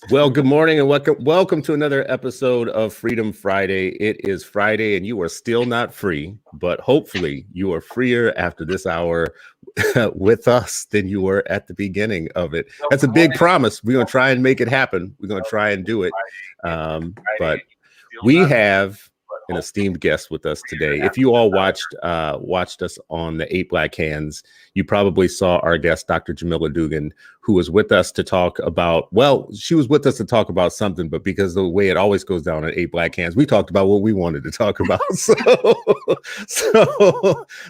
Well, good morning and welcome to another episode of Freedom Friday. It is Friday and you are still not free, but hopefully you are freer after this hour with us than you were at the beginning of it. That's a big promise. We're going to try and make it happen. We're going to try and do it. But we have an esteemed guest with us today. If you all watched us on the 8 Black Hands, you probably saw our guest, Dr. Jamila Dugan, who was with us to talk about, well, she was with us to talk about something, but because the way it always goes down at 8 Black Hands, we talked about what we wanted to talk about.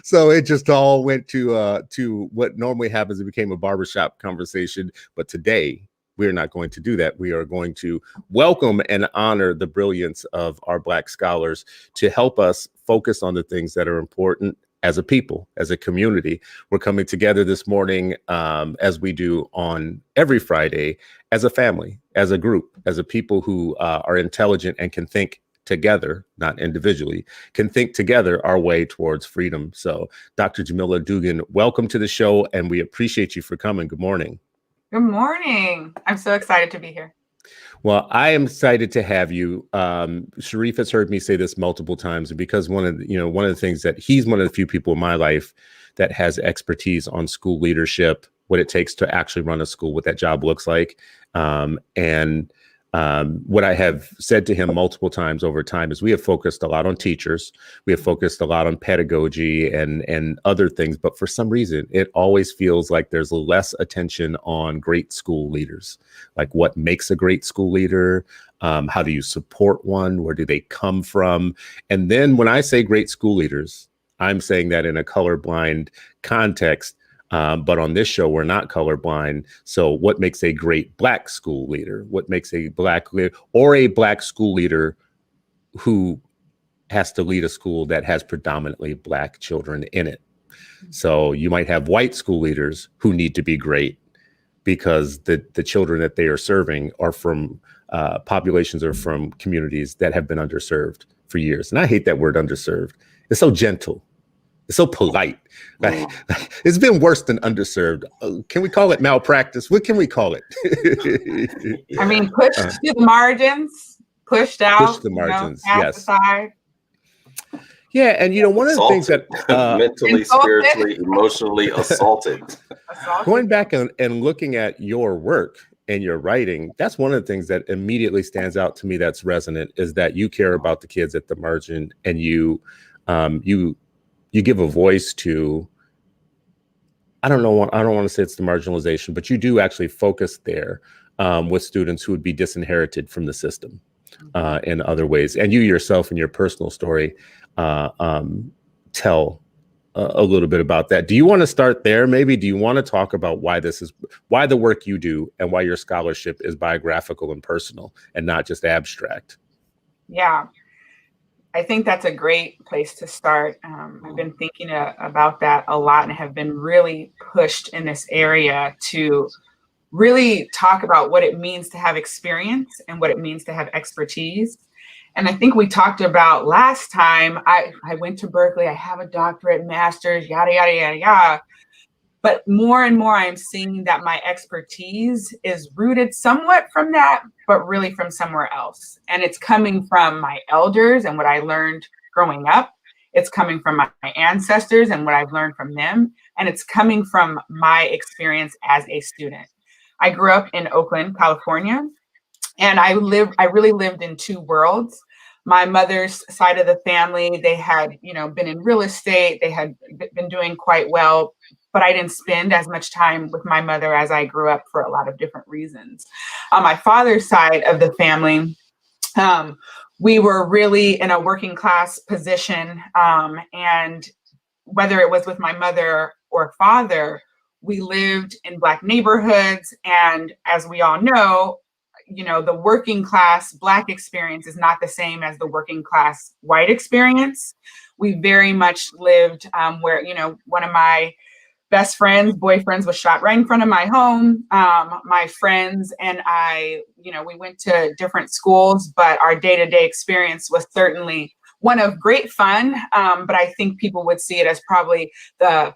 So it just all went to what normally happens. It became a barbershop conversation. But today, we're not going to do that. We are going to welcome and honor the brilliance of our Black scholars to help us focus on the things that are important as a people, as a community. We're coming together this morning, as we do on every Friday, as a family, as a group, as a people who are intelligent and can think together, not individually, can think together our way towards freedom. So Dr. Jamila Dugan, welcome to the show, and we appreciate you for coming. Good morning. Good morning. I'm so excited to be here. Well, I am excited to have you. Sharif has heard me say this multiple times, because one of the things that he's one of the few people in my life that has expertise on school leadership, what it takes to actually run a school, what that job looks like, and what I have said to him multiple times over time is we have focused a lot on teachers. We have focused a lot on pedagogy and other things. But for some reason, it always feels like there's less attention on great school leaders, like what makes a great school leader. How do you support one? Where do they come from? And then when I say great school leaders, I'm saying that in a colorblind context. But on this show, we're not colorblind. So what makes a great Black school leader? What makes a Black leader or a Black school leader who has to lead a school that has predominantly Black children in it? So you might have white school leaders who need to be great because the children that they are serving are from populations or from communities that have been underserved for years. And I hate that word underserved. It's so gentle. It's so polite. Like, it's been worse than underserved. Can we call it malpractice? What can we call it? I mean, pushed to the margins, pushed out. Push the margins, yes. Aside. Yeah, and one of the things that mentally, spiritually, emotionally assaulted. Going back and looking at your work and your writing, that's one of the things that immediately stands out to me that's resonant is that you care about the kids at the margin, and you give a voice to, I don't want to say it's the marginalization, but you do actually focus there with students who would be disinherited from the system in other ways. And you yourself in your personal story tell a little bit about that. Do you want to start there? Maybe do you want to talk about why the work you do and why your scholarship is biographical and personal and not just abstract? Yeah. I think that's a great place to start. I've been thinking about that a lot and have been really pushed in this area to really talk about what it means to have experience and what it means to have expertise. And I think we talked about last time, I went to Berkeley, I have a doctorate, master's, yada, yada, yada, yada. But more and more, I'm seeing that my expertise is rooted somewhat from that, but really from somewhere else. And it's coming from my elders and what I learned growing up. It's coming from my ancestors and what I've learned from them. And it's coming from my experience as a student. I grew up in Oakland, California, and I really lived in two worlds. My mother's side of the family, they had, been in real estate. They had been doing quite well. But I didn't spend as much time with my mother as I grew up for a lot of different reasons. On my father's side of the family, we were really in a working class position. And whether it was with my mother or father, we lived in Black neighborhoods. And as we all know, the working class Black experience is not the same as the working class white experience. We very much lived where, one of my best friends, boyfriends was shot right in front of my home. My friends and I, we went to different schools, but our day-to-day experience was certainly one of great fun. But I think people would see it as probably the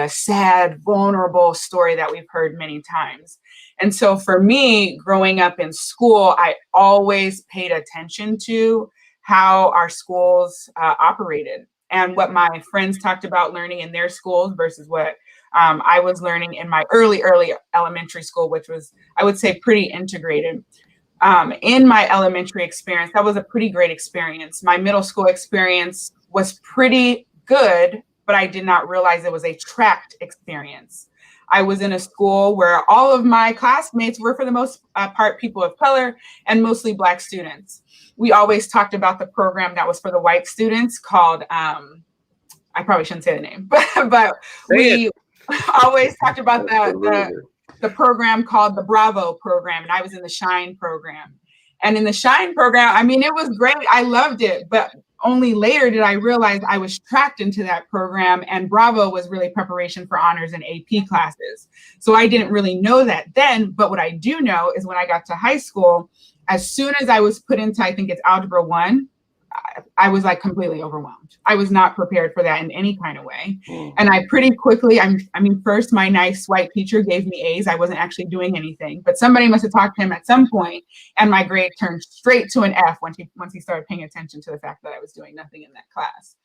sad, vulnerable story that we've heard many times. And so for me, growing up in school, I always paid attention to how our schools operated and what my friends talked about learning in their schools versus what I was learning in my early elementary school, which was, I would say, pretty integrated. In my elementary experience, that was a pretty great experience. My middle school experience was pretty good, but I did not realize it was a tracked experience. I was in a school where all of my classmates were, for the most part, people of color and mostly Black students. We always talked about the program that was for the white students called, I probably shouldn't say the name, but we always talked about the program called the Bravo program, and I was in the Shine program. And in the Shine program, I mean, it was great. I loved it, but only later did I realize I was tracked into that program, and Bravo was really preparation for honors and AP classes. So I didn't really know that then, but what I do know is when I got to high school, as soon as I was put into, I think it's Algebra 1, I was like completely overwhelmed. I was not prepared for that in any kind of way. And I pretty quickly, I mean, first my nice white teacher gave me A's. I wasn't actually doing anything, but somebody must have talked to him at some point, and my grade turned straight to an F once he started paying attention to the fact that I was doing nothing in that class.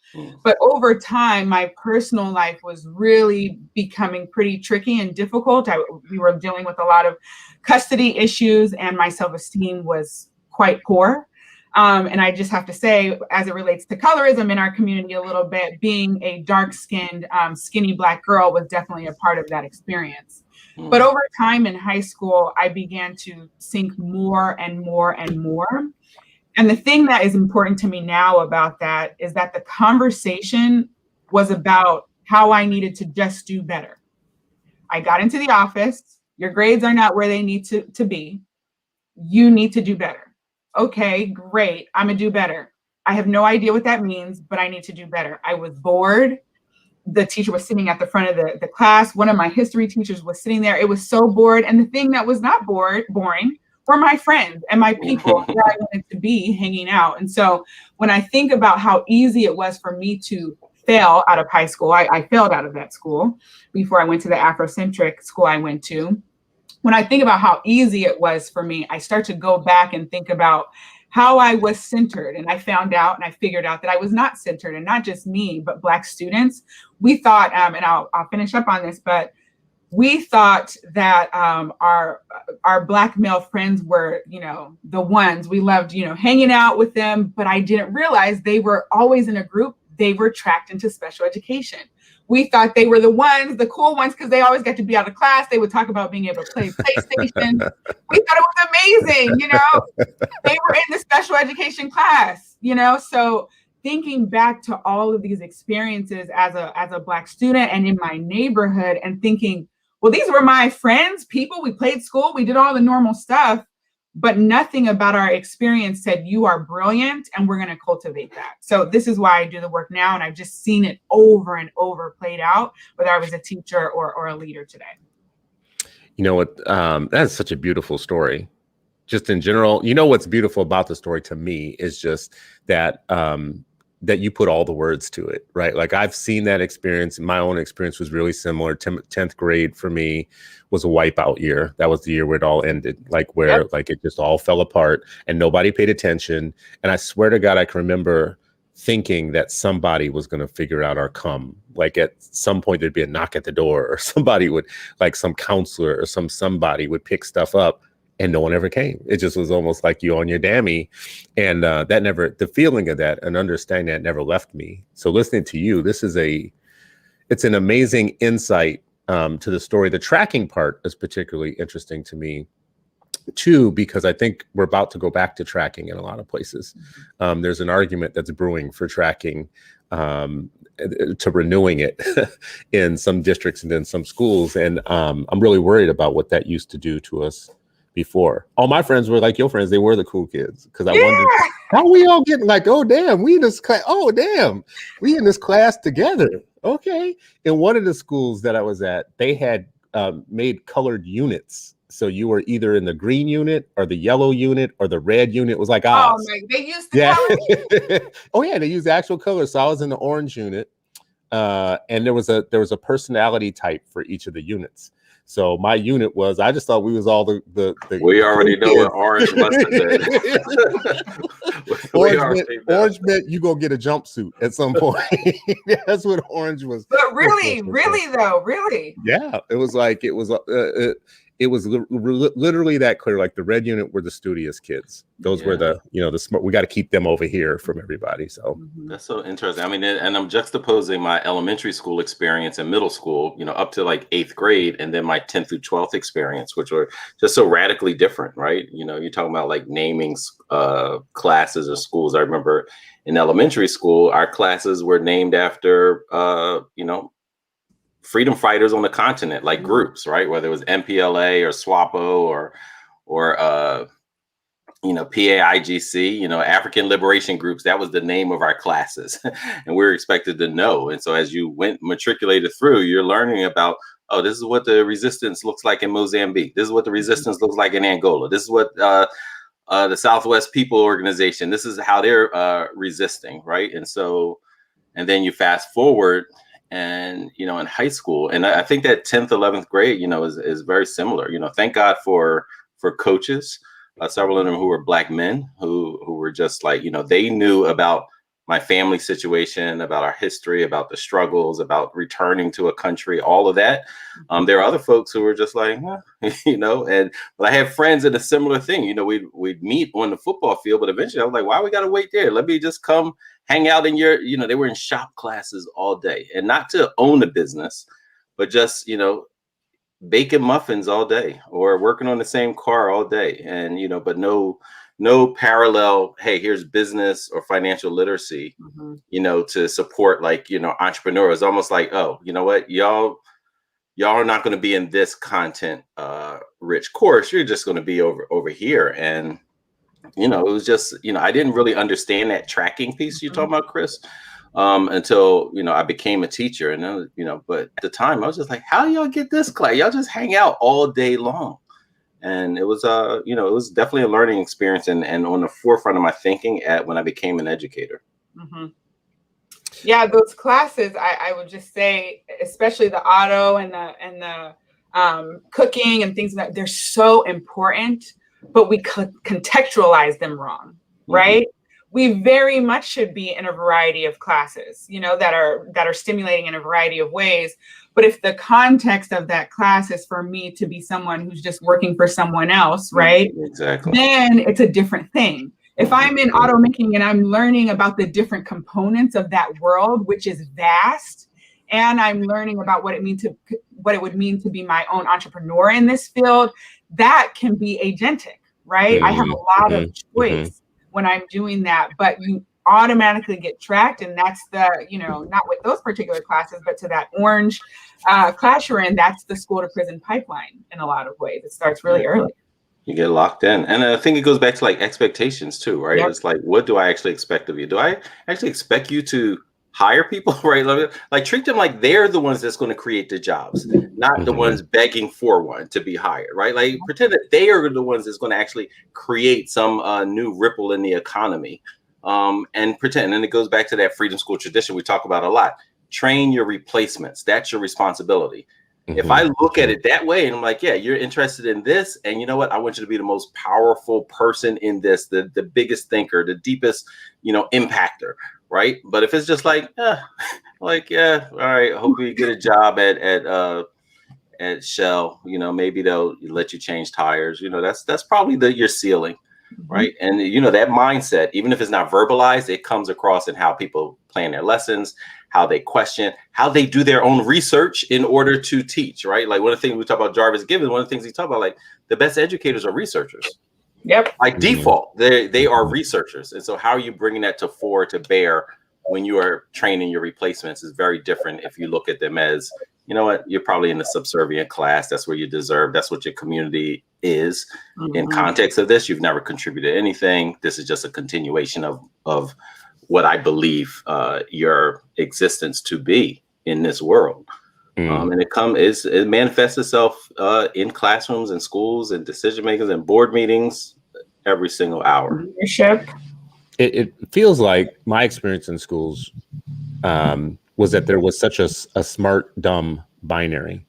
But over time, my personal life was really becoming pretty tricky and difficult. We were dealing with a lot of custody issues, and my self-esteem was quite poor. And I just have to say, as it relates to colorism in our community a little bit, being a dark-skinned, skinny Black girl was definitely a part of that experience. But over time in high school, I began to sink more and more and more. And the thing that is important to me now about that is that the conversation was about how I needed to just do better. I got into the office. Your grades are not where they need to be. You need to do better. Okay, great. I'm gonna do better. I have no idea what that means, but I need to do better. I was bored. The teacher was sitting at the front of the class. One of my history teachers was sitting there. It was so bored. And the thing that was not boring were my friends and my people where I wanted to be hanging out. And so when I think about how easy it was for me to fail out of high school, I failed out of that school before I went to the Afrocentric school I went to. When I think about how easy it was for me, I start to go back and think about how I was centered. And I found out and I figured out that I was not centered, and not just me, but Black students. We thought, and I'll finish up on this, but we thought that our Black male friends were, the ones we loved, hanging out with them. But I didn't realize they were always in a group. They were tracked into special education. We thought they were the ones, the cool ones, because they always got to be out of class. They would talk about being able to play PlayStation. We thought it was amazing, They were in the special education class, So thinking back to all of these experiences as a Black student and in my neighborhood, and thinking, well, these were my friends, people. We played school. We did all the normal stuff. But nothing about our experience said you are brilliant and we're going to cultivate that. So this is why I do the work now. And I've just seen it over and over played out, whether I was a teacher or a leader today. You know what? That's such a beautiful story. Just in general, what's beautiful about the story to me is just that that you put all the words to it, right? Like I've seen that experience. My own experience was really similar. 10th grade for me was a wipeout year. That was the year where it all ended, like it just all fell apart and nobody paid attention. And I swear to God, I can remember thinking that somebody was going to figure out our come. Like at some point there'd be a knock at the door, or somebody would, like some counselor or somebody would pick stuff up. And no one ever came. It just was almost like you on your dammy. And the feeling of that and understanding that never left me. So listening to you, it's an amazing insight to the story. The tracking part is particularly interesting to me too, because I think we're about to go back to tracking in a lot of places. There's an argument that's brewing for tracking, to renewing it in some districts and in some schools. And I'm really worried about what that used to do to us. Before, all my friends were like your friends. They were the cool kids, because I wondered how we all getting like, oh damn, we in this class. Oh damn, we in this class together. Okay. In one of the schools that I was at, they had made colored units. So you were either in the green unit or the yellow unit or the red unit. It was like Oz. Oh my, they used the color. Oh yeah, they used the actual color. So I was in the orange unit, and there was a personality type for each of the units. So my unit was, I just thought we was all the we already know what orange must have been. Orange meant you go get a jumpsuit at some point. That's what orange was. But really, really. Yeah, it was like, it was literally that clear. Like the red unit were the studious kids. Those were the smart. We got to keep them over here from everybody. So that's so interesting. I mean, and I'm juxtaposing my elementary school experience and middle school, up to like 8th grade, and then my 10th through 12th experience, which were just so radically different, right? You're talking about like naming classes or schools. I remember in elementary school, our classes were named after, freedom fighters on the continent, like groups, right? Whether it was MPLA or SWAPO or PAIGC, African liberation groups. That was the name of our classes, and we were expected to know. And so as you went matriculated through, you're learning about, oh, this is what the resistance looks like in Mozambique. This is what the resistance looks like in Angola. This is what the Southwest People Organization, this is how they're resisting, right? And then you fast forward, and in high school, and I think that 10th, 11th grade, is very similar. Thank God for coaches, several of them who were Black men who were just like, they knew about my family situation, about our history, about the struggles, about returning to a country, all of that. There are other folks who were just like, but I have friends in a similar thing. We'd meet on the football field, but eventually I was like, why we got to wait there? Let me just come hang out in your, they were in shop classes all day, and not to own a business, but just, baking muffins all day or working on the same car all day. And, but no parallel, hey, here's business or financial literacy, to support like, entrepreneurs. Almost like, oh, you know what, y'all are not going to be in this content rich course. You're just going to be over here. And, it was just, I didn't really understand that tracking piece you're talking about, Chris, until, I became a teacher. And, but at the time I was just like, how do y'all get this class? Y'all just hang out all day long. And it was, it was definitely a learning experience and on the forefront of my thinking when I became an educator. Mm-hmm. Yeah, those classes, I would just say, especially the auto and the cooking and things like that, they're so important, but we contextualize them wrong, right? We very much should be in a variety of classes, that are stimulating in a variety of ways. But if the context of that class is for me to be someone who's just working for someone else, right? Exactly. Then it's a different thing. If I'm in automaking and I'm learning about the different components of that world, which is vast, and I'm learning about what it would mean to be my own entrepreneur in this field, that can be agentic, right? I have a lot of choice when I'm doing that, but you automatically get tracked. And that's the, not with those particular classes, but to that orange class you're in, that's the school to prison pipeline in a lot of ways. It starts really early. You get locked in. And I think it goes back to like expectations too, right? Yep. It's like, what do I actually expect of you? Do I actually expect you to hire people, right? Like treat them like they're the ones that's going to create the jobs, not the ones begging for one to be hired, right? Like pretend that they are the ones that's going to actually create some new ripple in the economy. And pretend, and it goes back to that freedom school tradition we talk about a lot. Train your replacements. That's your responsibility. If I look at it that way and I'm like, yeah, you're interested in this, and you know what? I want you to be the most powerful person in this, the biggest thinker, the deepest, impactor, right? But if it's just like, all right, hopefully you get a job at Shell, maybe they'll let you change tires. That's probably your ceiling, right? And that mindset, even if it's not verbalized, it comes across in how people plan their lessons, how they question, how they do their own research in order to teach, right? Like one of the things we talk about Jarvis Gibbons, one of the things he talked about, like the best educators are researchers. Yep. By default, they are researchers. And so how are you bringing that to bear when you are training your replacements is very different if you look at them as, you know what, you're probably in a subservient class. That's where you deserve. That's what your community is. In context of this, you've never contributed anything. This is just a continuation of what I believe your existence to be in this world. And it manifests itself in classrooms and schools and decision makers and board meetings every single hour. Leadership. It feels like my experience in schools was that there was such a smart, dumb binary.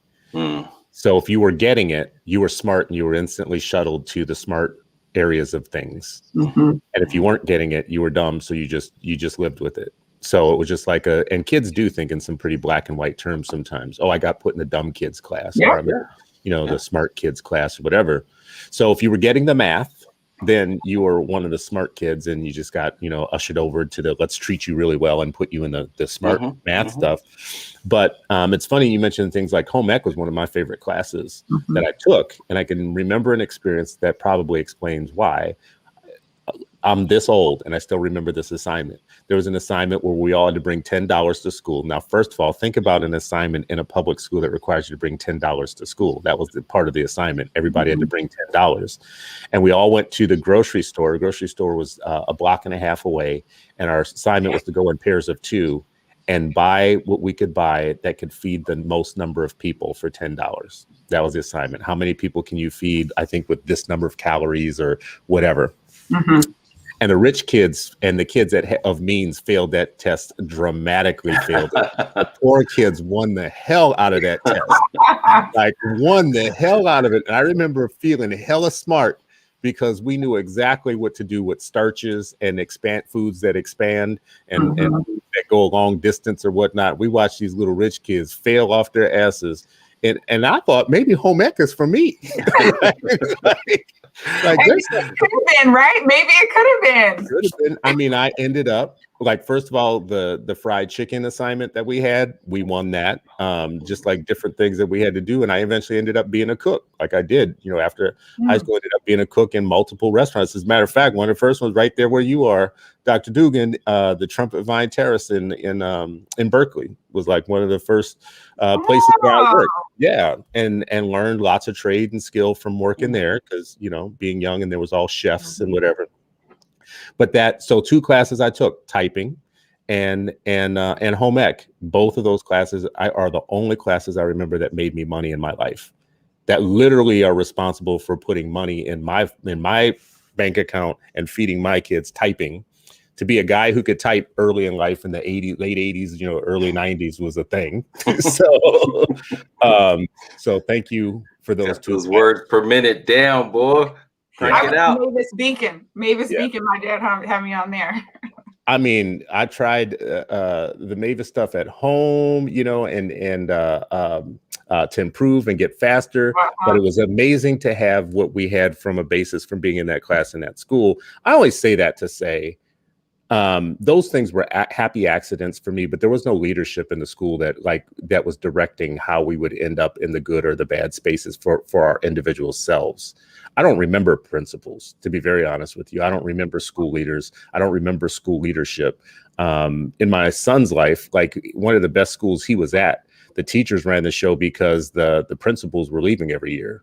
So if you were getting it, you were smart and you were instantly shuttled to the smart areas of things. And if you weren't getting it, you were dumb. So you just lived with it. So it was just like and kids do think in some pretty black and white terms sometimes. Oh, I got put in the dumb kids class, or I'm, the smart kids class or whatever. So if you were getting the math, then you were one of the smart kids and you just got, ushered over to the, let's treat you really well and put you in the smart math stuff. But it's funny you mentioned things like home ec was one of my favorite classes that I took. And I can remember an experience that probably explains why. I'm this old and I still remember this assignment. There was an assignment where we all had to bring $10 to school. Now, first of all, think about an assignment in a public school that requires you to bring $10 to school. That was the part of the assignment. Everybody had to bring $10. And we all went to the grocery store. The grocery store was a block and a half away. And our assignment was to go in pairs of 2 and buy what we could buy that could feed the most number of people for $10. That was the assignment. How many people can you feed, I think, with this number of calories or whatever? And the rich kids and the kids of means failed that test, dramatically failed it. The poor kids won the hell out of that test, like won the hell out of it. And I remember feeling hella smart because we knew exactly what to do with starches and foods that expand and that go a long distance or whatnot. We watched these little rich kids fail off their asses. And I thought maybe home ec is for me. Like it could have been, right? Maybe it could have been. I mean, I ended up first of all, the fried chicken assignment that we had, we won that. Just like different things that we had to do. And I eventually ended up being a cook, like I did, after high school, ended up being a cook in multiple restaurants. As a matter of fact, one of the first ones right there where you are, Dr. Dugan, the Trumpet Vine Terrace in Berkeley was like one of the first places where I worked. Yeah. And learned lots of trade and skill from working there because, being young and there was all chefs and whatever. But so 2 classes I took, typing and home ec. Both of those classes are the only classes I remember that made me money in my life, that literally are responsible for putting money in my bank account and feeding my kids. Typing, to be a guy who could type early in life in the late 80s, early 90s was a thing. So thank you for those 2 words per minute down, boy. Crank it out. Mavis Beacon. My dad had me on there. I mean, I tried the Mavis stuff at home, and to improve and get faster. But it was amazing to have what we had from a basis from being in that class in that school. I always say that to say those things were happy accidents for me, but there was no leadership in the school that was directing how we would end up in the good or the bad spaces for our individual selves. I don't remember principals, to be very honest with you. I don't remember school leaders. I don't remember school leadership. In my son's life, like one of the best schools he was at, the teachers ran the show because the principals were leaving every year.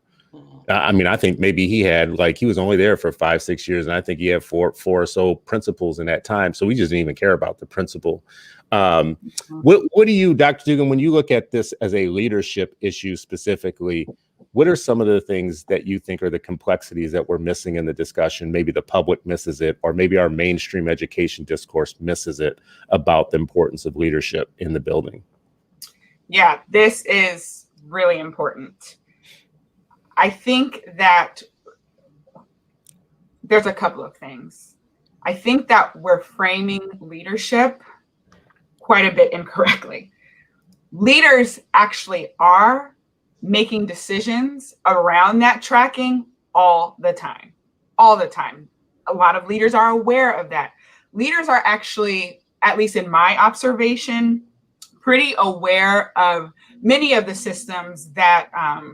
I mean, I think maybe he was only there for 5-6 years, and I think he had four or so principals in that time. So we just didn't even care about the principal. What do you, Dr. Dugan, when you look at this as a leadership issue specifically, what are some of the things that you think are the complexities that we're missing in the discussion? Maybe the public misses it, or maybe our mainstream education discourse misses it about the importance of leadership in the building. Yeah, this is really important. I think that there's a couple of things. I think that we're framing leadership quite a bit incorrectly. Leaders actually are making decisions around that tracking all the time. A lot of leaders are aware of that. Leaders are actually, at least in my observation, pretty aware of many of the systems that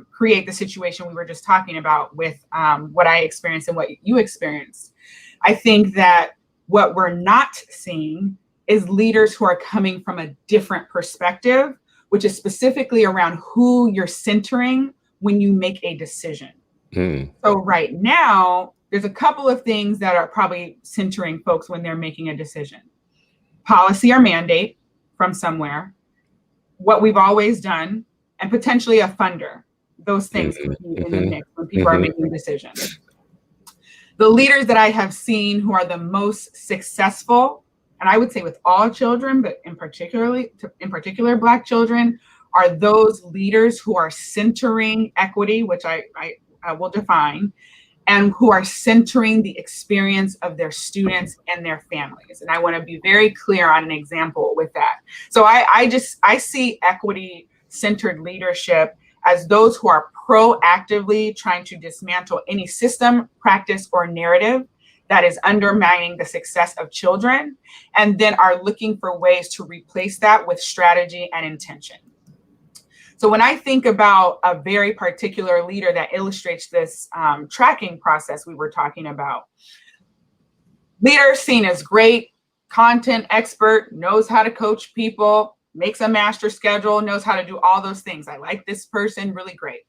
create the situation we were just talking about with what I experienced and what you experienced. I think that what we're not seeing is leaders who are coming from a different perspective, which is specifically around who you're centering when you make a decision. So right now, there's a couple of things that are probably centering folks when they're making a decision. Policy or mandate from somewhere, what we've always done, and potentially a funder. Those things could be in the mix when people are making decisions. The leaders that I have seen who are the most successful, and I would say with all children, but in particular Black children, are those leaders who are centering equity, which I will define, and who are centering the experience of their students and their families. And I want to be very clear on an example with that. So I see equity-centered leadership as those who are proactively trying to dismantle any system, practice, or narrative that is undermining the success of children, and then are looking for ways to replace that with strategy and intention. So when I think about a very particular leader that illustrates this tracking process we were talking about, leader seen as great, content expert, knows how to coach people, makes a master schedule, knows how to do all those things. I like this person, really great.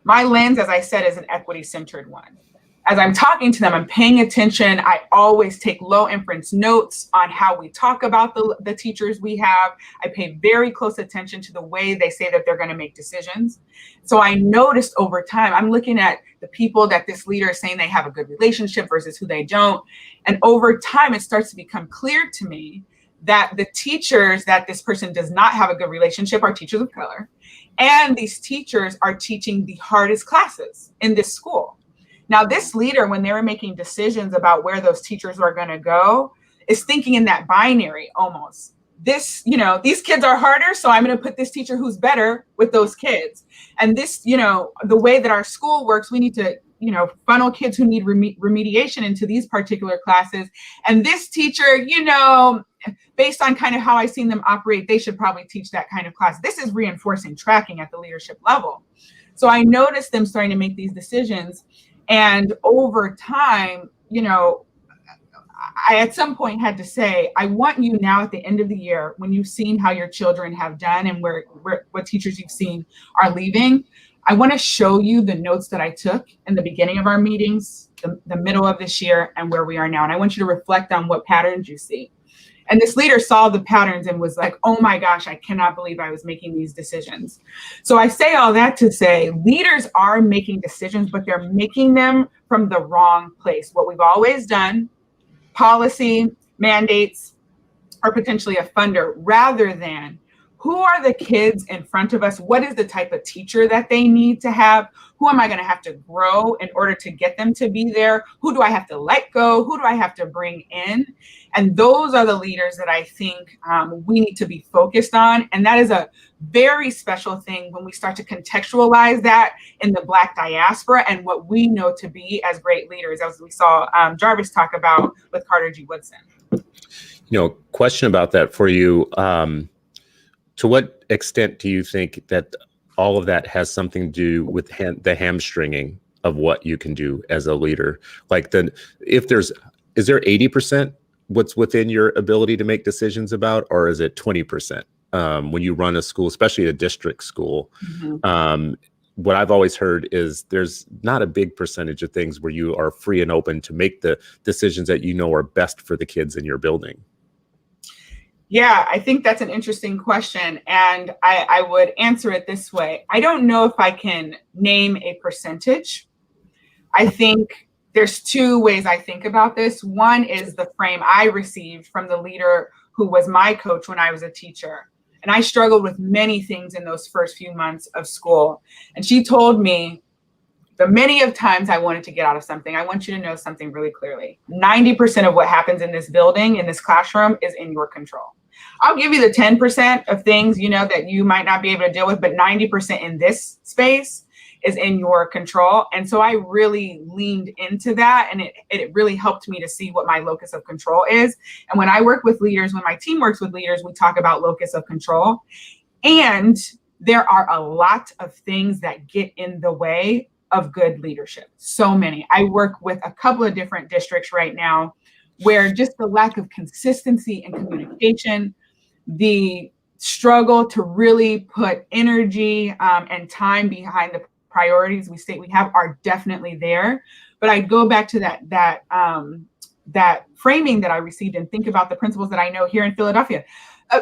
My lens, as I said, is an equity-centered one. As I'm talking to them, I'm paying attention. I always take low inference notes on how we talk about the teachers we have. I pay very close attention to the way they say that they're going to make decisions. So I noticed over time, I'm looking at the people that this leader is saying they have a good relationship versus who they don't. And over time, it starts to become clear to me that the teachers that this person does not have a good relationship are teachers of color. And these teachers are teaching the hardest classes in this school. Now, this leader, when they were making decisions about where those teachers were going to go, is thinking in that binary almost. These kids are harder, so I'm going to put this teacher who's better with those kids. And this, the way that our school works, we need to, funnel kids who need remediation into these particular classes. And this teacher, based on kind of how I've seen them operate, they should probably teach that kind of class. This is reinforcing tracking at the leadership level. So I noticed them starting to make these decisions. And over time, I at some point had to say, I want you now at the end of the year, when you've seen how your children have done and what teachers you've seen are leaving, I want to show you the notes that I took in the beginning of our meetings, the middle of this year, and where we are now. And I want you to reflect on what patterns you see. And this leader saw the patterns and was like, oh my gosh, I cannot believe I was making these decisions. So I say all that to say leaders are making decisions, but they're making them from the wrong place. What we've always done, policy, mandates, or potentially a funder, rather than who are the kids in front of us? What is the type of teacher that they need to have? Who am I going to have to grow in order to get them to be there? Who do I have to let go? Who do I have to bring in? And those are the leaders that I think we need to be focused on. And that is a very special thing when we start to contextualize that in the Black diaspora and what we know to be as great leaders, as we saw Jarvis talk about with Carter G. Woodson. Question about that for you. To what extent do you think that all of that has something to do with the hamstringing of what you can do as a leader? Like is there 80% what's within your ability to make decisions about, or is it 20% when you run a school, especially a district school? Mm-hmm. What I've always heard is there's not a big percentage of things where you are free and open to make the decisions that are best for the kids in your building. Yeah, I think that's an interesting question. And I would answer it this way. I don't know if I can name a percentage. I think there's two ways I think about this. One is the frame I received from the leader who was my coach when I was a teacher. And I struggled with many things in those first few months of school. And she told me the many of times I wanted to get out of something, I want you to know something really clearly. 90% of what happens in this building, in this classroom, is in your control. I'll give you the 10% of things, that you might not be able to deal with, but 90% in this space is in your control. And so I really leaned into that, and it really helped me to see what my locus of control is. And when I work with leaders, when my team works with leaders, we talk about locus of control. And there are a lot of things that get in the way of good leadership. So many. I work with a couple of different districts right now where just the lack of consistency and communication, the struggle to really put energy and time behind the priorities we state we have are definitely there. But I go back to that framing that I received and think about the principals that I know here in Philadelphia.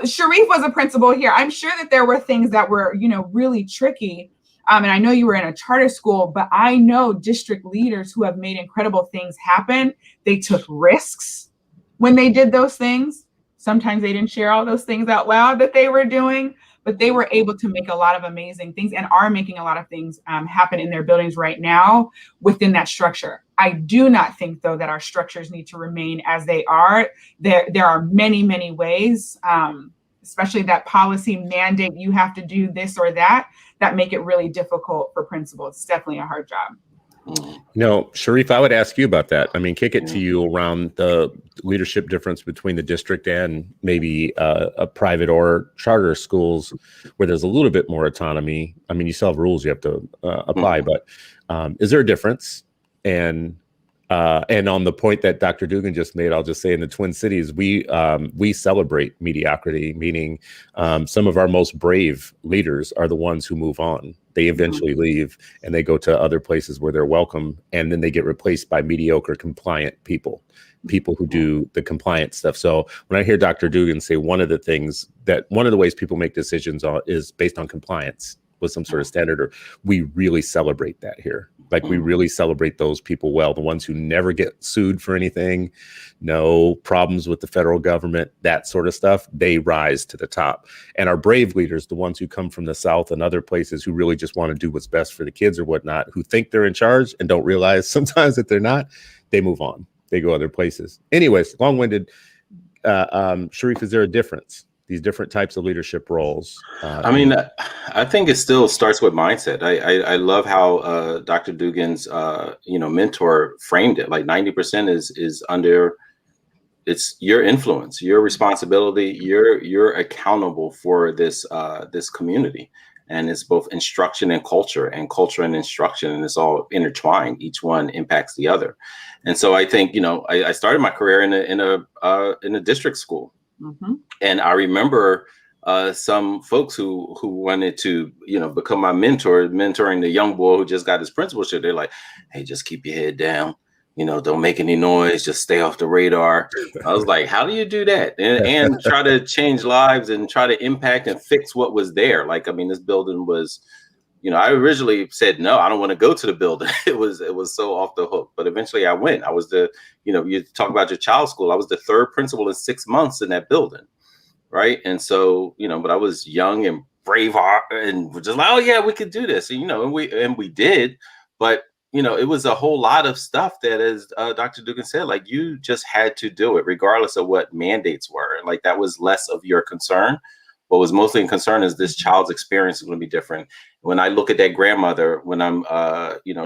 Sharif was a principal here. I'm sure that there were things that were, really tricky. And I know you were in a charter school, but I know district leaders who have made incredible things happen. They took risks when they did those things. Sometimes they didn't share all those things out loud that they were doing, but they were able to make a lot of amazing things and are making a lot of things happen in their buildings right now within that structure. I do not think, though, that our structures need to remain as they are. There are many, many ways, especially that policy mandate, you have to do this or that make it really difficult for principals. It's definitely a hard job. No, Sharif, I would ask you about that. I mean, kick it to you around the leadership difference between the district and maybe a private or charter schools where there's a little bit more autonomy. I mean, you still have rules you have to apply, but is there a difference? And on the point that Dr. Dugan just made, I'll just say in the Twin Cities, we celebrate mediocrity, meaning some of our most brave leaders are the ones who move on. They eventually leave and they go to other places where they're welcome, and then they get replaced by mediocre, compliant people who do the compliant stuff. So when I hear Dr. Dugan say one of the ways people make decisions is based on compliance with some sort of standard, or we really celebrate that here. Like we really celebrate those people well, the ones who never get sued for anything, no problems with the federal government, that sort of stuff, they rise to the top. And our brave leaders, the ones who come from the South and other places who really just want to do what's best for the kids or whatnot, who think they're in charge and don't realize sometimes that they're not, they move on, they go other places. Anyways, long-winded, Sharif, is there a difference? These different types of leadership roles. I mean, I think it still starts with mindset. I love how Dr. Dugan's mentor framed it. Like 90% is under, it's your influence, your responsibility. You're accountable for this community, and it's both instruction and culture and instruction, and it's all intertwined. Each one impacts the other, and so I think I started my career in a district school. And I remember some folks who wanted to, become my mentor, mentoring the young boy who just got his principalship. They're like, hey, just keep your head down. Don't make any noise. Just stay off the radar. I was like, how do you do that? And try to change lives and try to impact and fix what was there. Like, I mean, this building was, I originally said, no, I don't want to go to the building. It was so off the hook. But eventually I went. I was you talk about your child's school. I was the third principal in 6 months in that building. Right. And so, but I was young and brave and just like, oh, yeah, we could do this. And we did. But, it was a whole lot of stuff that, as Dr. Dugan said, like you just had to do it regardless of what mandates were. Like that was less of your concern. What was mostly in concern is this child's experience is going to be different. When I look at that grandmother, when I'm,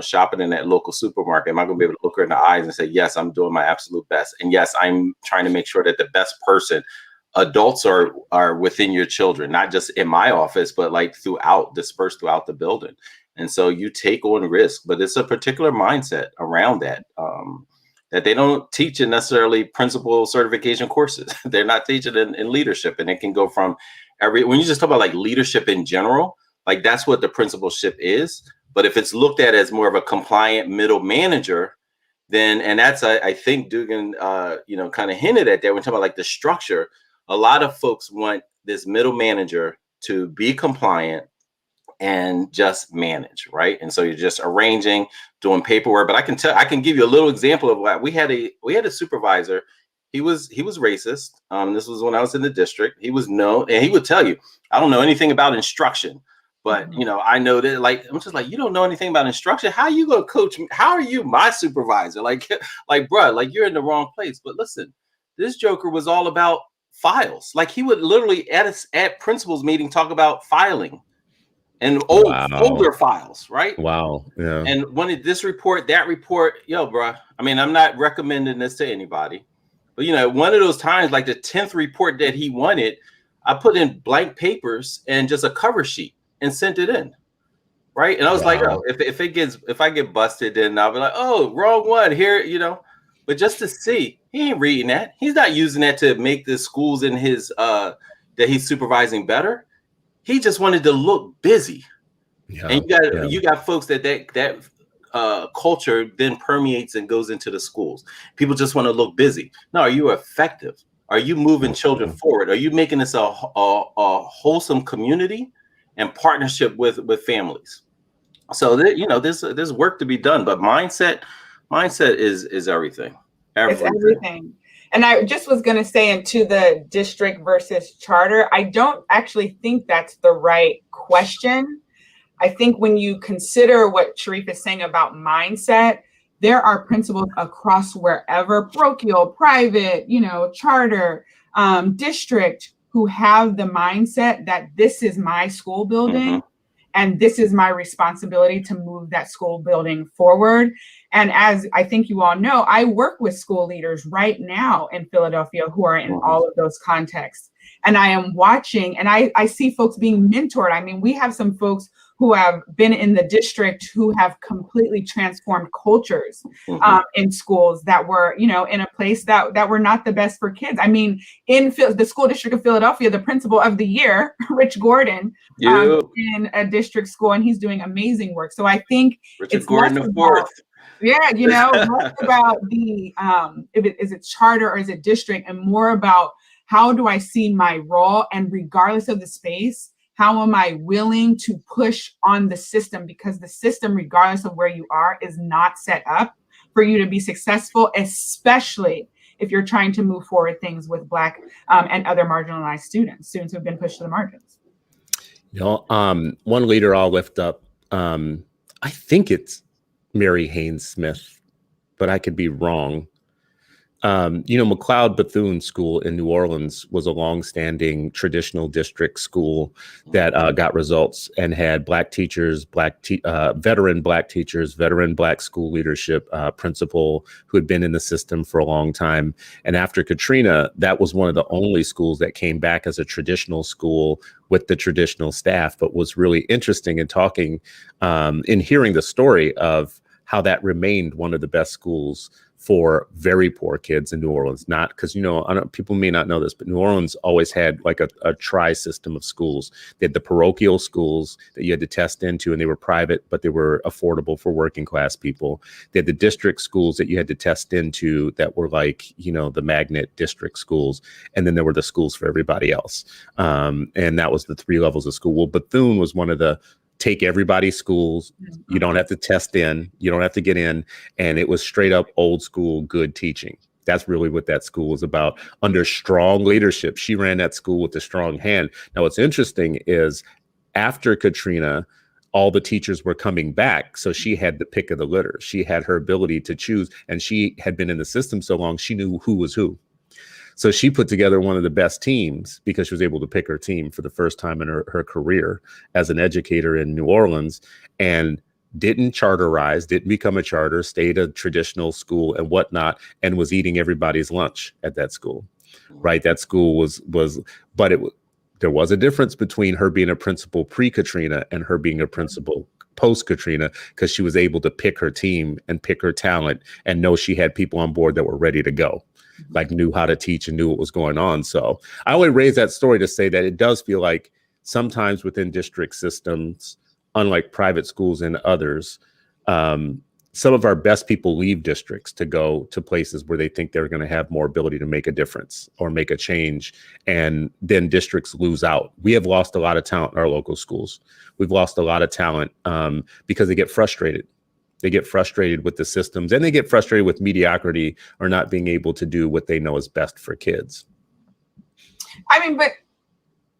shopping in that local supermarket, am I going to be able to look her in the eyes and say, yes, I'm doing my absolute best. And yes, I'm trying to make sure that the best person, adults are within your children, not just in my office, but like dispersed throughout the building. And so you take on risk, but it's a particular mindset around that, that they don't teach in necessarily principal certification courses. They're not teaching in leadership. And it can go from when you just talk about like leadership in general, like that's what the principalship is. But if it's looked at as more of a compliant middle manager, then, and that's, I think Dugan, kind of hinted at that when talking about like the structure, a lot of folks want this middle manager to be compliant and just manage, right? And so you're just arranging, doing paperwork. But I can give you a little example of what we had a supervisor. He was racist. This was when I was in the district. He was known, and he would tell you, I don't know anything about instruction, but I know that. Like I'm just like, you don't know anything about instruction. How are you gonna coach me? How are you my supervisor? Like, bruh, like you're in the wrong place. But listen, this joker was all about files. Like he would literally at principals meeting talk about filing and old folder files, right? Wow. Yeah. And wanted this report, that report. Yo, bro. I mean, I'm not recommending this to anybody, but one of those times, like the 10th report that he wanted, I put in blank papers and just a cover sheet and sent it in. Right. And I was like, oh, if I get busted, then I'll be like, oh, wrong one here, but just to see, he ain't reading that. He's not using that to make the schools in his that he's supervising better. He just wanted to look busy. Yeah, and you got folks that culture then permeates and goes into the schools. People just want to look busy. No, are you effective? Are you moving children forward? Are you making this a wholesome community and partnership with families? So there's work to be done, but mindset is everything. It's everything. And I just was going to say, into the district versus charter, I don't actually think that's the right question. I think when you consider what Sharif is saying about mindset, there are principals across wherever, parochial, private, charter, district, who have the mindset that this is my school building and this is my responsibility to move that school building forward. And as I think you all know, I work with school leaders right now in Philadelphia who are in all of those contexts. And I am watching, and I see folks being mentored. I mean, we have some folks who have been in the district who have completely transformed cultures in schools that were, in a place that were not the best for kids. I mean, in the school district of Philadelphia, the principal of the year, Rich Gordon, in a district school, and he's doing amazing work. So I think Richard Gordon the fourth. Less about the is it charter or is it district, and more about how do I see my role, and regardless of the space, how am I willing to push on the system? Because the system, regardless of where you are, is not set up for you to be successful, especially if you're trying to move forward things with Black and other marginalized students who have been pushed to the margins. One leader I'll lift up, I think it's Mary Haynes Smith, but I could be wrong. McLeod Bethune School in New Orleans was a longstanding traditional district school that got results and had Black teachers, veteran Black teachers, veteran Black school leadership, principal who had been in the system for a long time. And after Katrina, that was one of the only schools that came back as a traditional school with the traditional staff. But was really interesting in talking, in hearing the story of how that remained one of the best schools for very poor kids in New Orleans. Not because, people may not know this, but New Orleans always had like a tri-system of schools. They had the parochial schools that you had to test into, and they were private, but they were affordable for working class people. They had the district schools that you had to test into that were like, the magnet district schools. And then there were the schools for everybody else. And that was the 3 levels of school. Well, Bethune was one of the take everybody's schools. You don't have to test in, you don't have to get in. And it was straight up old school, good teaching. That's really what that school was about, under strong leadership. She ran that school with a strong hand. Now, what's interesting is after Katrina, all the teachers were coming back. So she had the pick of the litter. She had her ability to choose, and she had been in the system so long, she knew who was who. So she put together one of the best teams because she was able to pick her team for the first time in her career as an educator in New Orleans, and didn't charterize, didn't become a charter, stayed a traditional school and whatnot, and was eating everybody's lunch at that school, right? That school there was a difference between her being a principal pre-Katrina and her being a principal post-Katrina, because she was able to pick her team and pick her talent and know she had people on board that were ready to go. Like knew how to teach and knew what was going on. So I only raise that story to say that it does feel like sometimes within district systems, unlike private schools and others, some of our best people leave districts to go to places where they think they're going to have more ability to make a difference or make a change. And then districts lose out. We have lost a lot of talent in our local schools. We've lost a lot of talent because they get frustrated. They get frustrated with the systems, and they get frustrated with mediocrity or not being able to do what they know is best for kids. I mean, but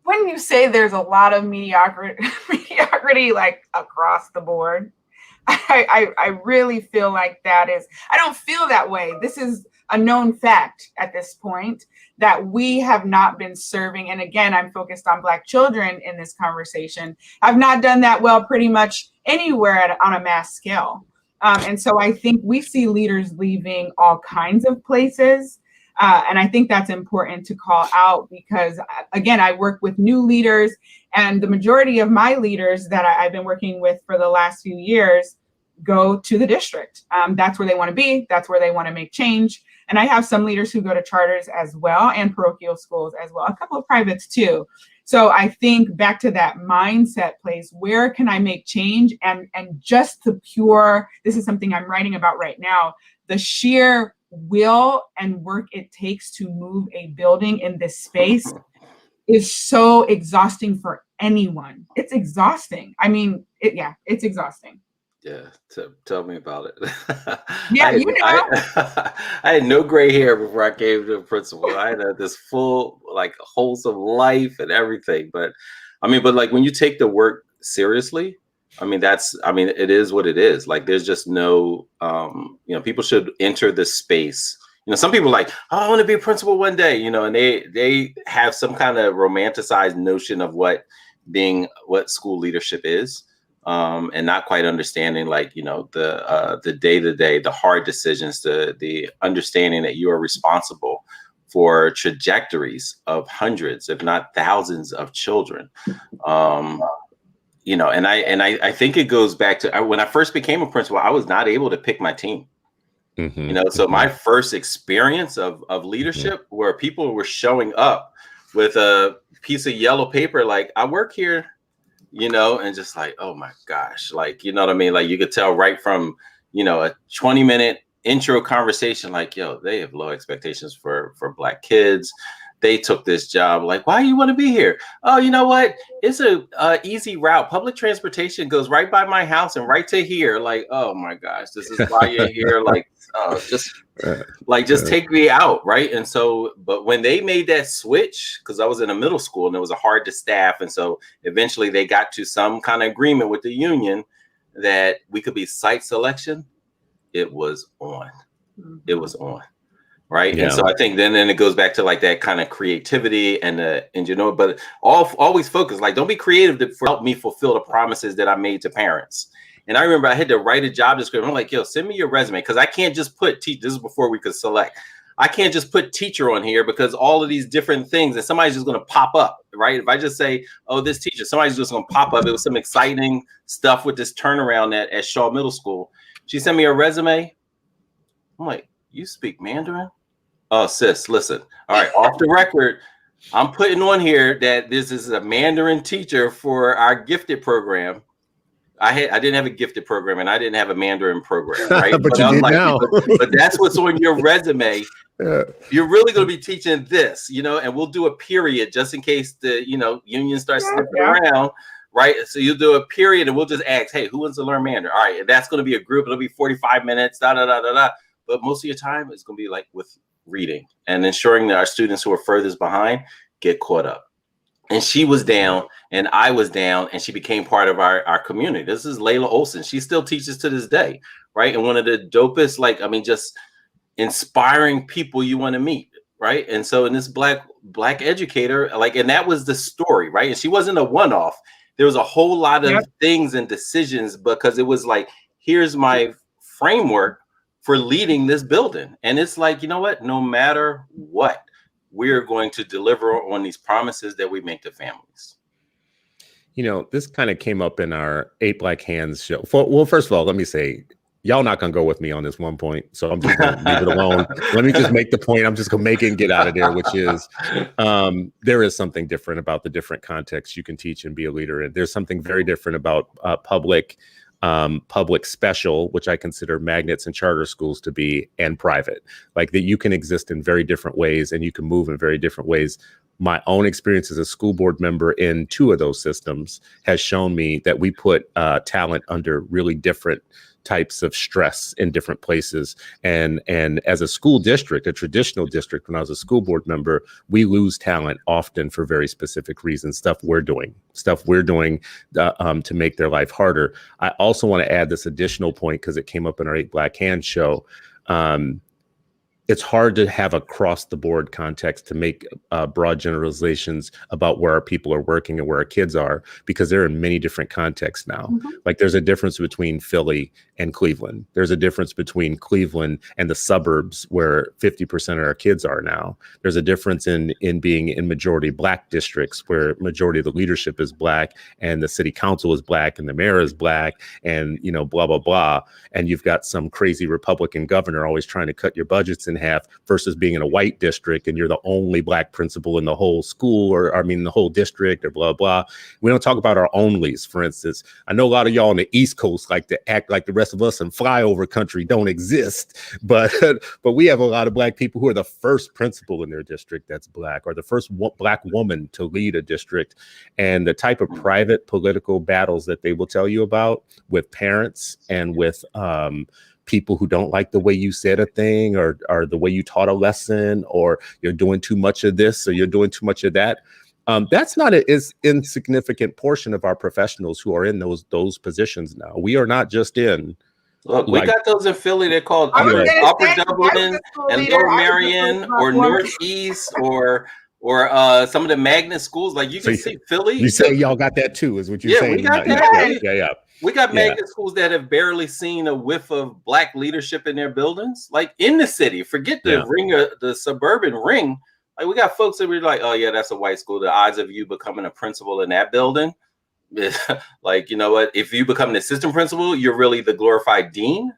when you say there's a lot of mediocrity like across the board, I really feel like I don't feel that way. This is a known fact at this point that we have not been serving. And again, I'm focused on Black children in this conversation. I've not done that well pretty much anywhere on a mass scale. And so I think we see leaders leaving all kinds of places. And I think that's important to call out because, again, I work with new leaders, and the majority of my leaders that I've been working with for the last few years go to the district. That's where they want to be. That's where they want to make change. And I have some leaders who go to charters as well and parochial schools as well, a couple of privates too. So I think back to that mindset place, where can I make change? And just the pure, this is something I'm writing about right now, the sheer will and work it takes to move a building in this space is so exhausting for anyone. It's exhausting. I mean, it's exhausting. Yeah, tell me about it. Yeah, I had no gray hair before I came to the principal. I had this full, like, wholesome life and everything. But I mean, but like when you take the work seriously, I mean, it is what it is. Like, there's just no, people should enter this space. Some people are like, oh, I want to be a principal one day, and they have some kind of romanticized notion of what school leadership is. And not quite understanding, like, the day-to-day, the hard decisions, the understanding that you are responsible for trajectories of hundreds, if not thousands of children. And I think it goes back to when I first became a principal, I was not able to pick my team. So my first experience of leadership where people were showing up with a piece of yellow paper, like, I work here, and just like, oh my gosh, like, you know what I mean? Like, you could tell right from, a 20-minute intro conversation, like, yo, they have low expectations for Black kids. They took this job. Like, why do you want to be here? Oh, you know what? It's a easy route. Public transportation goes right by my house and right to here. Like, oh my gosh, this is why you're here. Like, just take me out, right? And so, but when they made that switch, because I was in a middle school and it was hard to staff, and so eventually they got to some kind of agreement with the union that we could be site selection. It was on. It was on. Right. Yeah. And so I think then it goes back to like that kind of creativity and but always focus, like, don't be creative to help me fulfill the promises that I made to parents. And I remember I had to write a job description. I'm like, yo, send me your resume, because I can't just put this is before we could select. I can't just put teacher on here because all of these different things and somebody's just going to pop up. Right. If I just say, oh, this teacher, somebody's just going to pop up. It was some exciting stuff with this turnaround at Shaw Middle School. She sent me a resume. I'm like, you speak Mandarin? Oh, sis, listen. All right, off the record, I'm putting on here that this is a Mandarin teacher for our gifted program. I didn't have a gifted program and I didn't have a Mandarin program, right? but you did now. but that's what's on your resume. Yeah. You're really going to be teaching this, and we'll do a period just in case the, union starts slipping around, right? So you'll do a period and we'll just ask, hey, who wants to learn Mandarin? All right, that's going to be a group. It'll be 45 minutes, But most of your time is going to be like with reading and ensuring that our students who are furthest behind get caught up. And she was down and I was down and she became part of our community. This is Layla Olson. She still teaches to this day, right? And one of the dopest, just inspiring people you want to meet, right? And so in this black educator, and that was the story, right? And she wasn't a one-off. There was a whole lot of things and decisions because it was like, here's my framework for leading this building. And it's like, you know what, no matter what, we're going to deliver on these promises that we make to families. This kind of came up in our 8 Black Hands show. Well, first of all, let me say, y'all not going to go with me on this one point. So I'm just going to leave it alone. Let me just make the point. I'm just going to make it and get out of there, which is there is something different about the different contexts you can teach and be a leader in. There's something very different about public special, which I consider magnets and charter schools to be, and private, like that you can exist in very different ways and you can move in very different ways. My own experience as a school board member in 2 of those systems has shown me that we put talent under really different types of stress in different places. And as a school district, a traditional district, when I was a school board member, we lose talent often for very specific reasons, stuff we're doing to make their life harder. I also want to add this additional point because it came up in our 8 Black Hands show. It's hard to have across the board context to make broad generalizations about where our people are working and where our kids are, because they're in many different contexts now. Like there's a difference between Philly and Cleveland. There's a difference between Cleveland and the suburbs where 50% of our kids are now. There's a difference in being in majority Black districts where majority of the leadership is Black and the city council is Black and the mayor is Black and, blah, blah, blah. And you've got some crazy Republican governor always trying to cut your budgets in half versus being in a white district and you're the only Black principal in the whole school, or I mean the whole district, or blah blah. We don't talk about our onlys. For instance, I know a lot of y'all on the East Coast like to act like the rest of us in flyover country don't exist, but we have a lot of Black people who are the first principal in their district that's Black, or the first Black woman to lead a district. And the type of private political battles that they will tell you about with parents and with people who don't like the way you said a thing, or the way you taught a lesson, or you're doing too much of this, or you're doing too much of that. That's not an insignificant portion of our professionals who are in those positions now. We are not just in. Look, we got those in Philly. They're called Upper Dublin and Lower Marion, or Northeast, or some of the magnet schools. Like you can see Philly. You say y'all got that too, is what you're saying? We got that. Yeah. We got magnet schools that have barely seen a whiff of Black leadership in their buildings. Like in the city, forget the the suburban ring. Like we got folks that were like, oh yeah, that's a white school. The odds of you becoming a principal in that building, like, you know what? If you become an assistant principal, you're really the glorified dean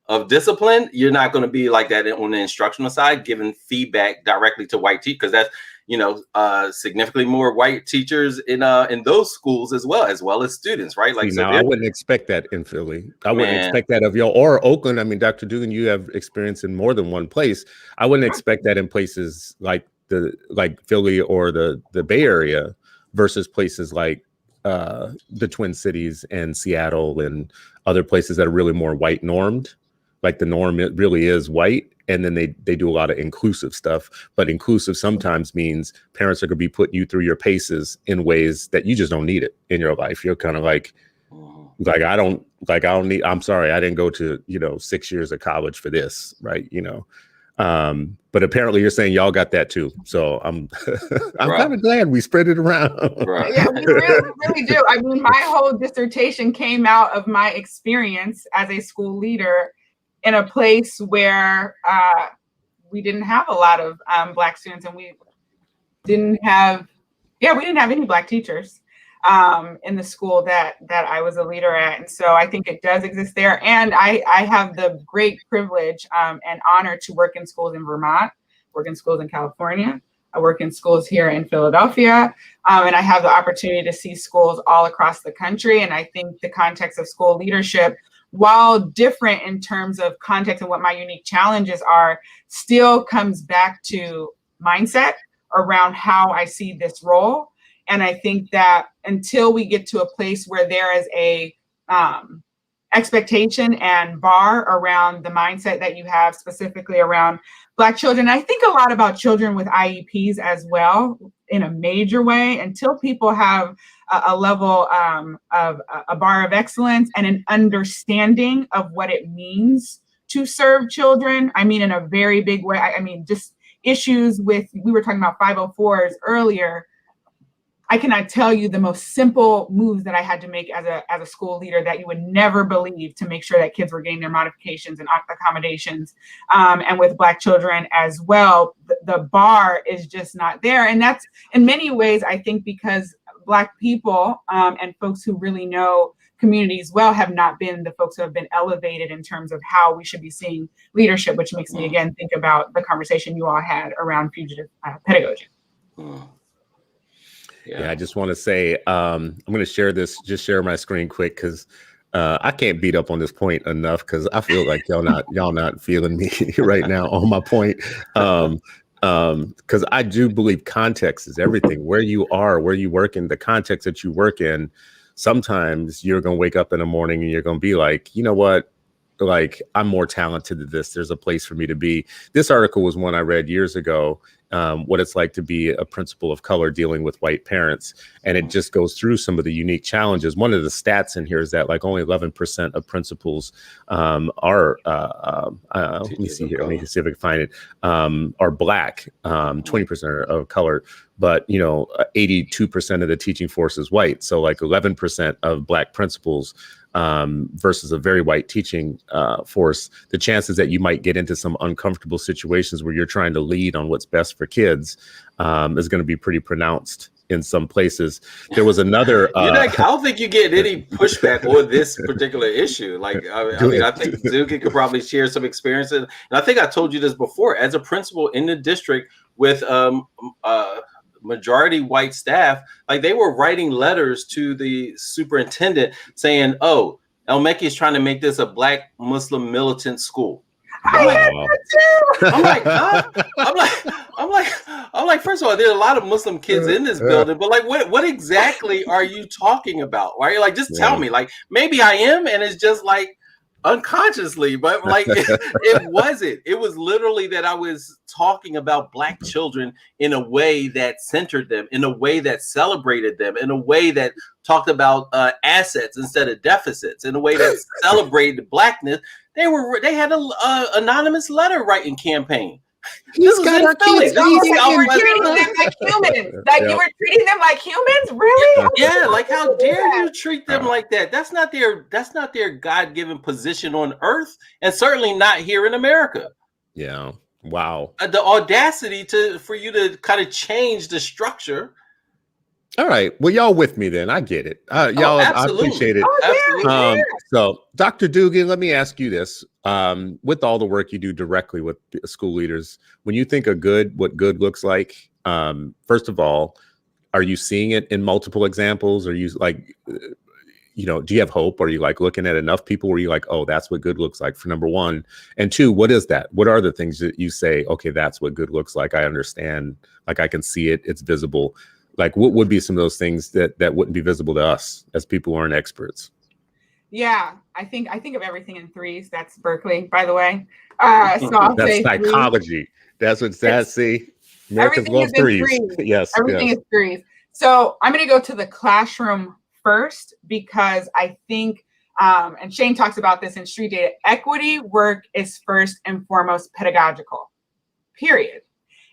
of discipline. You're not going to be like that on the instructional side, giving feedback directly to white teachers, because that's, you know, significantly more white teachers in those schools as well as students, right? Like, so I wouldn't expect that in Philly. I wouldn't expect that of y'all, or Oakland. I mean, Dr. Dugan, you have experience in more than one place. I wouldn't expect that in places like Philly or the Bay Area versus places like the Twin Cities and Seattle and other places that are really more white normed. Like the norm, it really is white. And then they do a lot of inclusive stuff, but inclusive sometimes means parents are going to be putting you through your paces in ways that you just don't need it in your life. You're kind of like I don't need, I'm sorry, I didn't go to, 6 years of college for this. Right. But apparently you're saying y'all got that too. So I'm kind of glad we spread it around. Right. Yeah, we really do. I mean, my whole dissertation came out of my experience as a school leader in a place where we didn't have a lot of Black students, and we didn't have any Black teachers in the school that I was a leader at. And so I think it does exist there. And I have the great privilege and honor to work in schools in Vermont, work in schools in California. I work in schools here in Philadelphia, and I have the opportunity to see schools all across the country. And I think the context of school leadership, while different in terms of context and what my unique challenges are, still comes back to mindset around how I see this role. And I think that until we get to a place where there is a expectation and bar around the mindset that you have specifically around Black children, I think a lot about children with IEPs as well in a major way, until people have a level of a bar of excellence and an understanding of what it means to serve children. I mean, in a very big way. I mean, just issues with, we were talking about 504s earlier. I cannot tell you the most simple moves that I had to make as a school leader that you would never believe to make sure that kids were getting their modifications and accommodations. And with Black children as well, the bar is just not there. And that's in many ways, I think, because Black people and folks who really know communities well have not been the folks who have been elevated in terms of how we should be seeing leadership, which makes me again think about the conversation you all had around fugitive pedagogy. Yeah, I just want to say, I'm going to share my screen quick, because I can't beat up on this point enough, because I feel like y'all not feeling me right now on my point. Because I do believe context is everything. Where you are, where you work in, the context that you work in, sometimes you're going to wake up in the morning and you're going to be like, you know what? Like, I'm more talented than this. There's a place for me to be. This article was one I read years ago, what it's like to be a principal of color dealing with white parents. And it just goes through some of the unique challenges. One of the stats in here is that like only 11% of principals are, let me see here, let me see if I can find it, are Black, 20% are of color. But, 82% of the teaching force is white. So like 11% of Black principals versus a very white teaching force, the chances that you might get into some uncomfortable situations where you're trying to lead on what's best for kids is going to be pretty pronounced in some places. There was another. I don't think you get any pushback on this particular issue. Like, I think Dugan could probably share some experiences. And I think I told you this before. As a principal in the district with majority white staff, like they were writing letters to the superintendent saying, "Oh, El Mekki is trying to make this a Black Muslim militant school." I'm like, huh? I'm like, first of all, there's a lot of Muslim kids in this building, but like, what exactly are you talking about? Right? Like, just tell me. Like, maybe I am, and it's just like unconsciously, but like, it wasn't. It was literally that I was talking about Black children in a way that centered them, in a way that celebrated them, in a way that talked about assets instead of deficits, in a way that celebrated Blackness. They had an anonymous letter writing campaign. He's got our kids. You were treating them like humans. Like you were treating them like humans, really? Yeah, like how dare you treat them like that? That's not their God-given position on earth, and certainly not here in America. Yeah. Wow. The audacity for you to kind of change the structure. All right. Well, y'all with me then. I get it. Y'all, I appreciate it. Absolutely. So, Dr. Dugan, let me ask you this. With all the work you do directly with school leaders, when you think of what good looks like, first of all, are you seeing it in multiple examples? Are you like, do you have hope? Are you like looking at enough people where you're like, oh, that's what good looks like, for number one? And two, what is that? What are the things that you say, okay, that's what good looks like? I understand. Like, I can see it. It's visible. Like, what would be some of those things that wouldn't be visible to us as people who aren't experts? Yeah, I think of everything in threes. That's Berkeley, by the way. So I'll that's say psychology. Three. That's what that. See, Americans love threes. Yes, everything is threes. So I'm going to go to the classroom first because I think, and Shane talks about this in Street Data, equity work is first and foremost pedagogical. Period.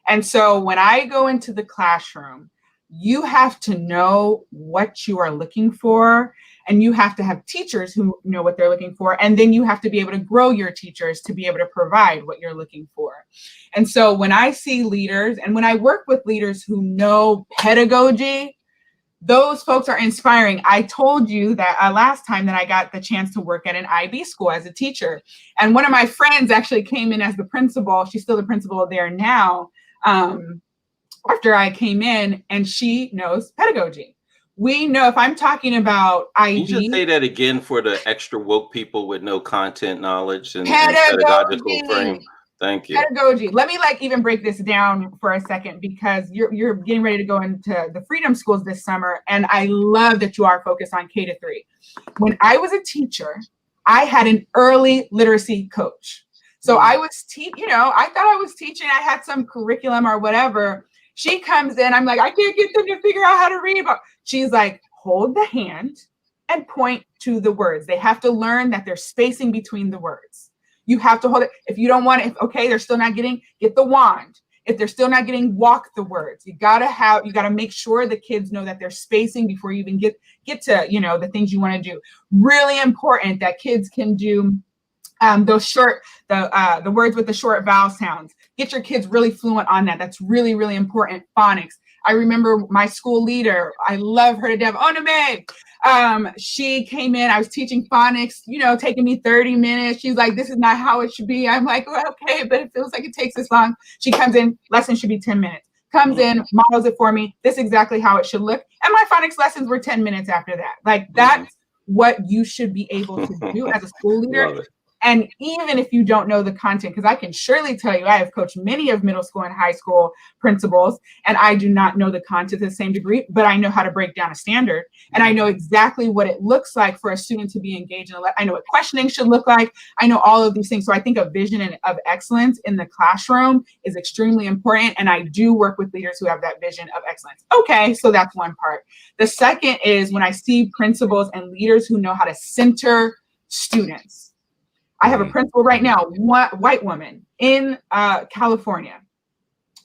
And so when I go into the classroom, you have to know what you are looking for, and you have to have teachers who know what they're looking for. And then you have to be able to grow your teachers to be able to provide what you're looking for. And so when I see leaders and when I work with leaders who know pedagogy, those folks are inspiring. I told you that last time that I got the chance to work at an IB school as a teacher. And one of my friends actually came in as the principal. She's still the principal there now. After I came in, and she knows pedagogy. We know, if I'm talking about IB. Can you just say that again for the extra woke people with no content knowledge and pedagogical frame? Thank you. Pedagogy. Let me even break this down for a second, because you're getting ready to go into the Freedom Schools this summer. And I love that you are focused on K-3. When I was a teacher, I had an early literacy coach. So I was I thought I was teaching. I had some curriculum or whatever. She comes in, I'm like, I can't get them to figure out how to read. She's like, hold the hand and point to the words. They have to learn that there's spacing between the words. You have to hold it. If you don't want it, okay, they're still not getting, get the wand. If they're still not getting, walk the words. You gotta make sure the kids know that there's spacing before you even get to, the things you want to do. Really important that kids can do those short, the words with the short vowel sounds. Get your kids really fluent on that. That's really, really important. Phonics. I remember my school leader. I love her to death. Oname. She came in. I was teaching phonics, taking me 30 minutes. She's like, this is not how it should be. I'm like, well, okay, but it feels like it takes this long. She comes in. Lesson should be 10 minutes. Comes in, models it for me. This is exactly how it should look. And my phonics lessons were 10 minutes after that. Like, that's what you should be able to do as a school leader. And even if you don't know the content, because I can surely tell you, I have coached many of middle school and high school principals, and I do not know the content to the same degree, but I know how to break down a standard. And I know exactly what it looks like for a student to be engaged in. I know what questioning should look like. I know all of these things. So I think a vision of excellence in the classroom is extremely important. And I do work with leaders who have that vision of excellence. Okay, so that's one part. The second is when I see principals and leaders who know how to center students. I have a principal right now, white woman in California.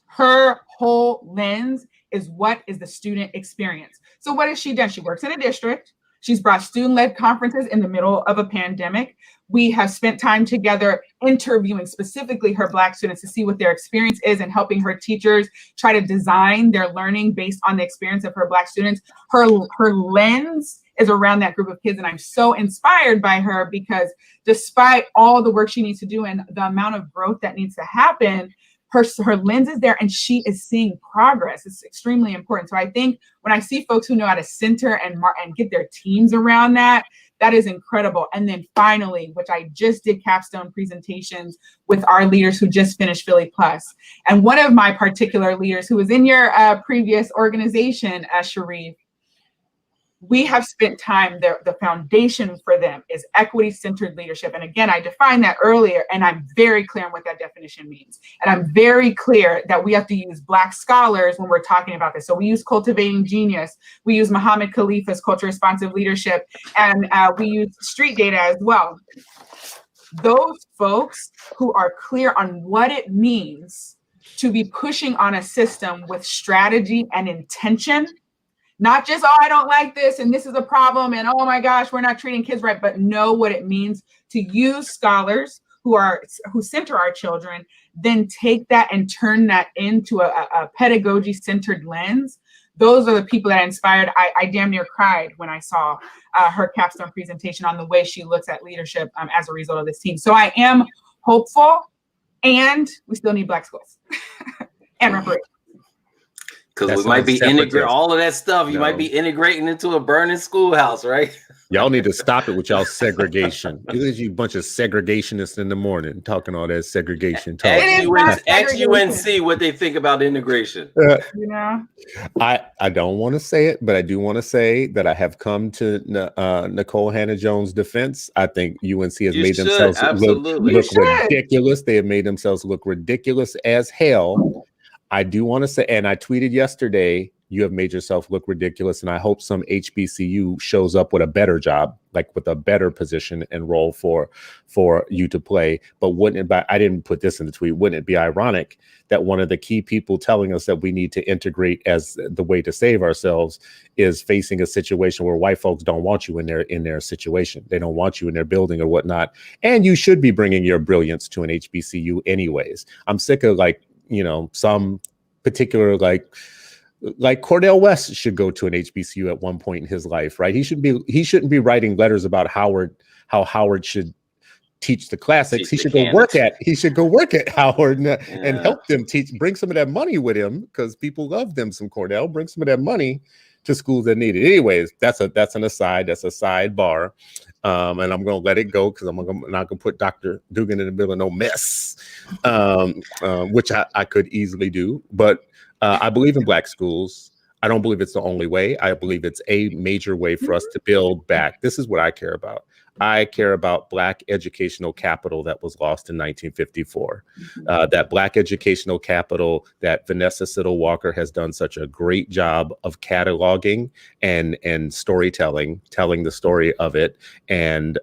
Her whole lens is what is the student experience. So what has she done? She works in a district. She's brought student-led conferences in the middle of a pandemic. We have spent time together interviewing specifically her Black students to see what their experience is and helping her teachers try to design their learning based on the experience of her Black students. Her lens is around that group of kids, and I'm so inspired by her because despite all the work she needs to do and the amount of growth that needs to happen, her lens is there and she is seeing progress. It's extremely important. So I think when I see folks who know how to center and get their teams around that, that is incredible. And then finally, which I just did capstone presentations with our leaders who just finished Philly Plus. And one of my particular leaders who was in your previous organization, Sharif, we have spent time there. The foundation for them is equity-centered leadership. And again, I defined that earlier, and I'm very clear on what that definition means. And I'm very clear that we have to use Black scholars when we're talking about this. So we use Cultivating Genius. We use Muhammad Khalifa's Culture Responsive Leadership, and we use street data as well. Those folks who are clear on what it means to be pushing on a system with strategy and intention, not just, oh, I don't like this and this is a problem and oh my gosh, we're not treating kids right, but know what it means to use scholars who center our children, then take that and turn that into a pedagogy-centered lens. Those are the people that inspired. I damn near cried when I saw her capstone presentation on the way she looks at leadership as a result of this team. So I am hopeful, and we still need Black schools and reparations. Because we might be integrating all of that stuff. You might be integrating into a burning schoolhouse, right? Y'all need to stop it with y'all segregation. You bunch of segregationists in the morning talking all that segregation talk. Ask UNC what they think about integration. I don't want to say it, but I do want to say that I have come to Nicole Hannah-Jones' defense. I think UNC has made themselves look ridiculous. They have made themselves look ridiculous as hell. I do want to say, and I tweeted yesterday, you have made yourself look ridiculous, and I hope some HBCU shows up with a better job, like with a better position and role for you to play. But I didn't put this in the tweet, wouldn't it be ironic that one of the key people telling us that we need to integrate as the way to save ourselves is facing a situation where white folks don't want you in their situation. They don't want you in their building or whatnot. And you should be bringing your brilliance to an HBCU anyways. I'm sick of some particular like Cordell West should go to an HBCU at one point in his life, right? He shouldn't be writing letters about how Howard should teach the classics. He should go work at Howard and help them teach, bring some of that money with him because people love them some Cordell, bring some of that money to schools that need it. Anyways, that's an aside, that's a sidebar. And I'm going to let it go because I'm not going to put Dr. Dugan in the middle of no mess, which I could easily do. But I believe in Black schools. I don't believe it's the only way. I believe it's a major way for us to build back. This is what I care about. I care about Black educational capital that was lost in 1954. That Black educational capital that Vanessa Siddle Walker has done such a great job of cataloging and storytelling, telling the story of it, and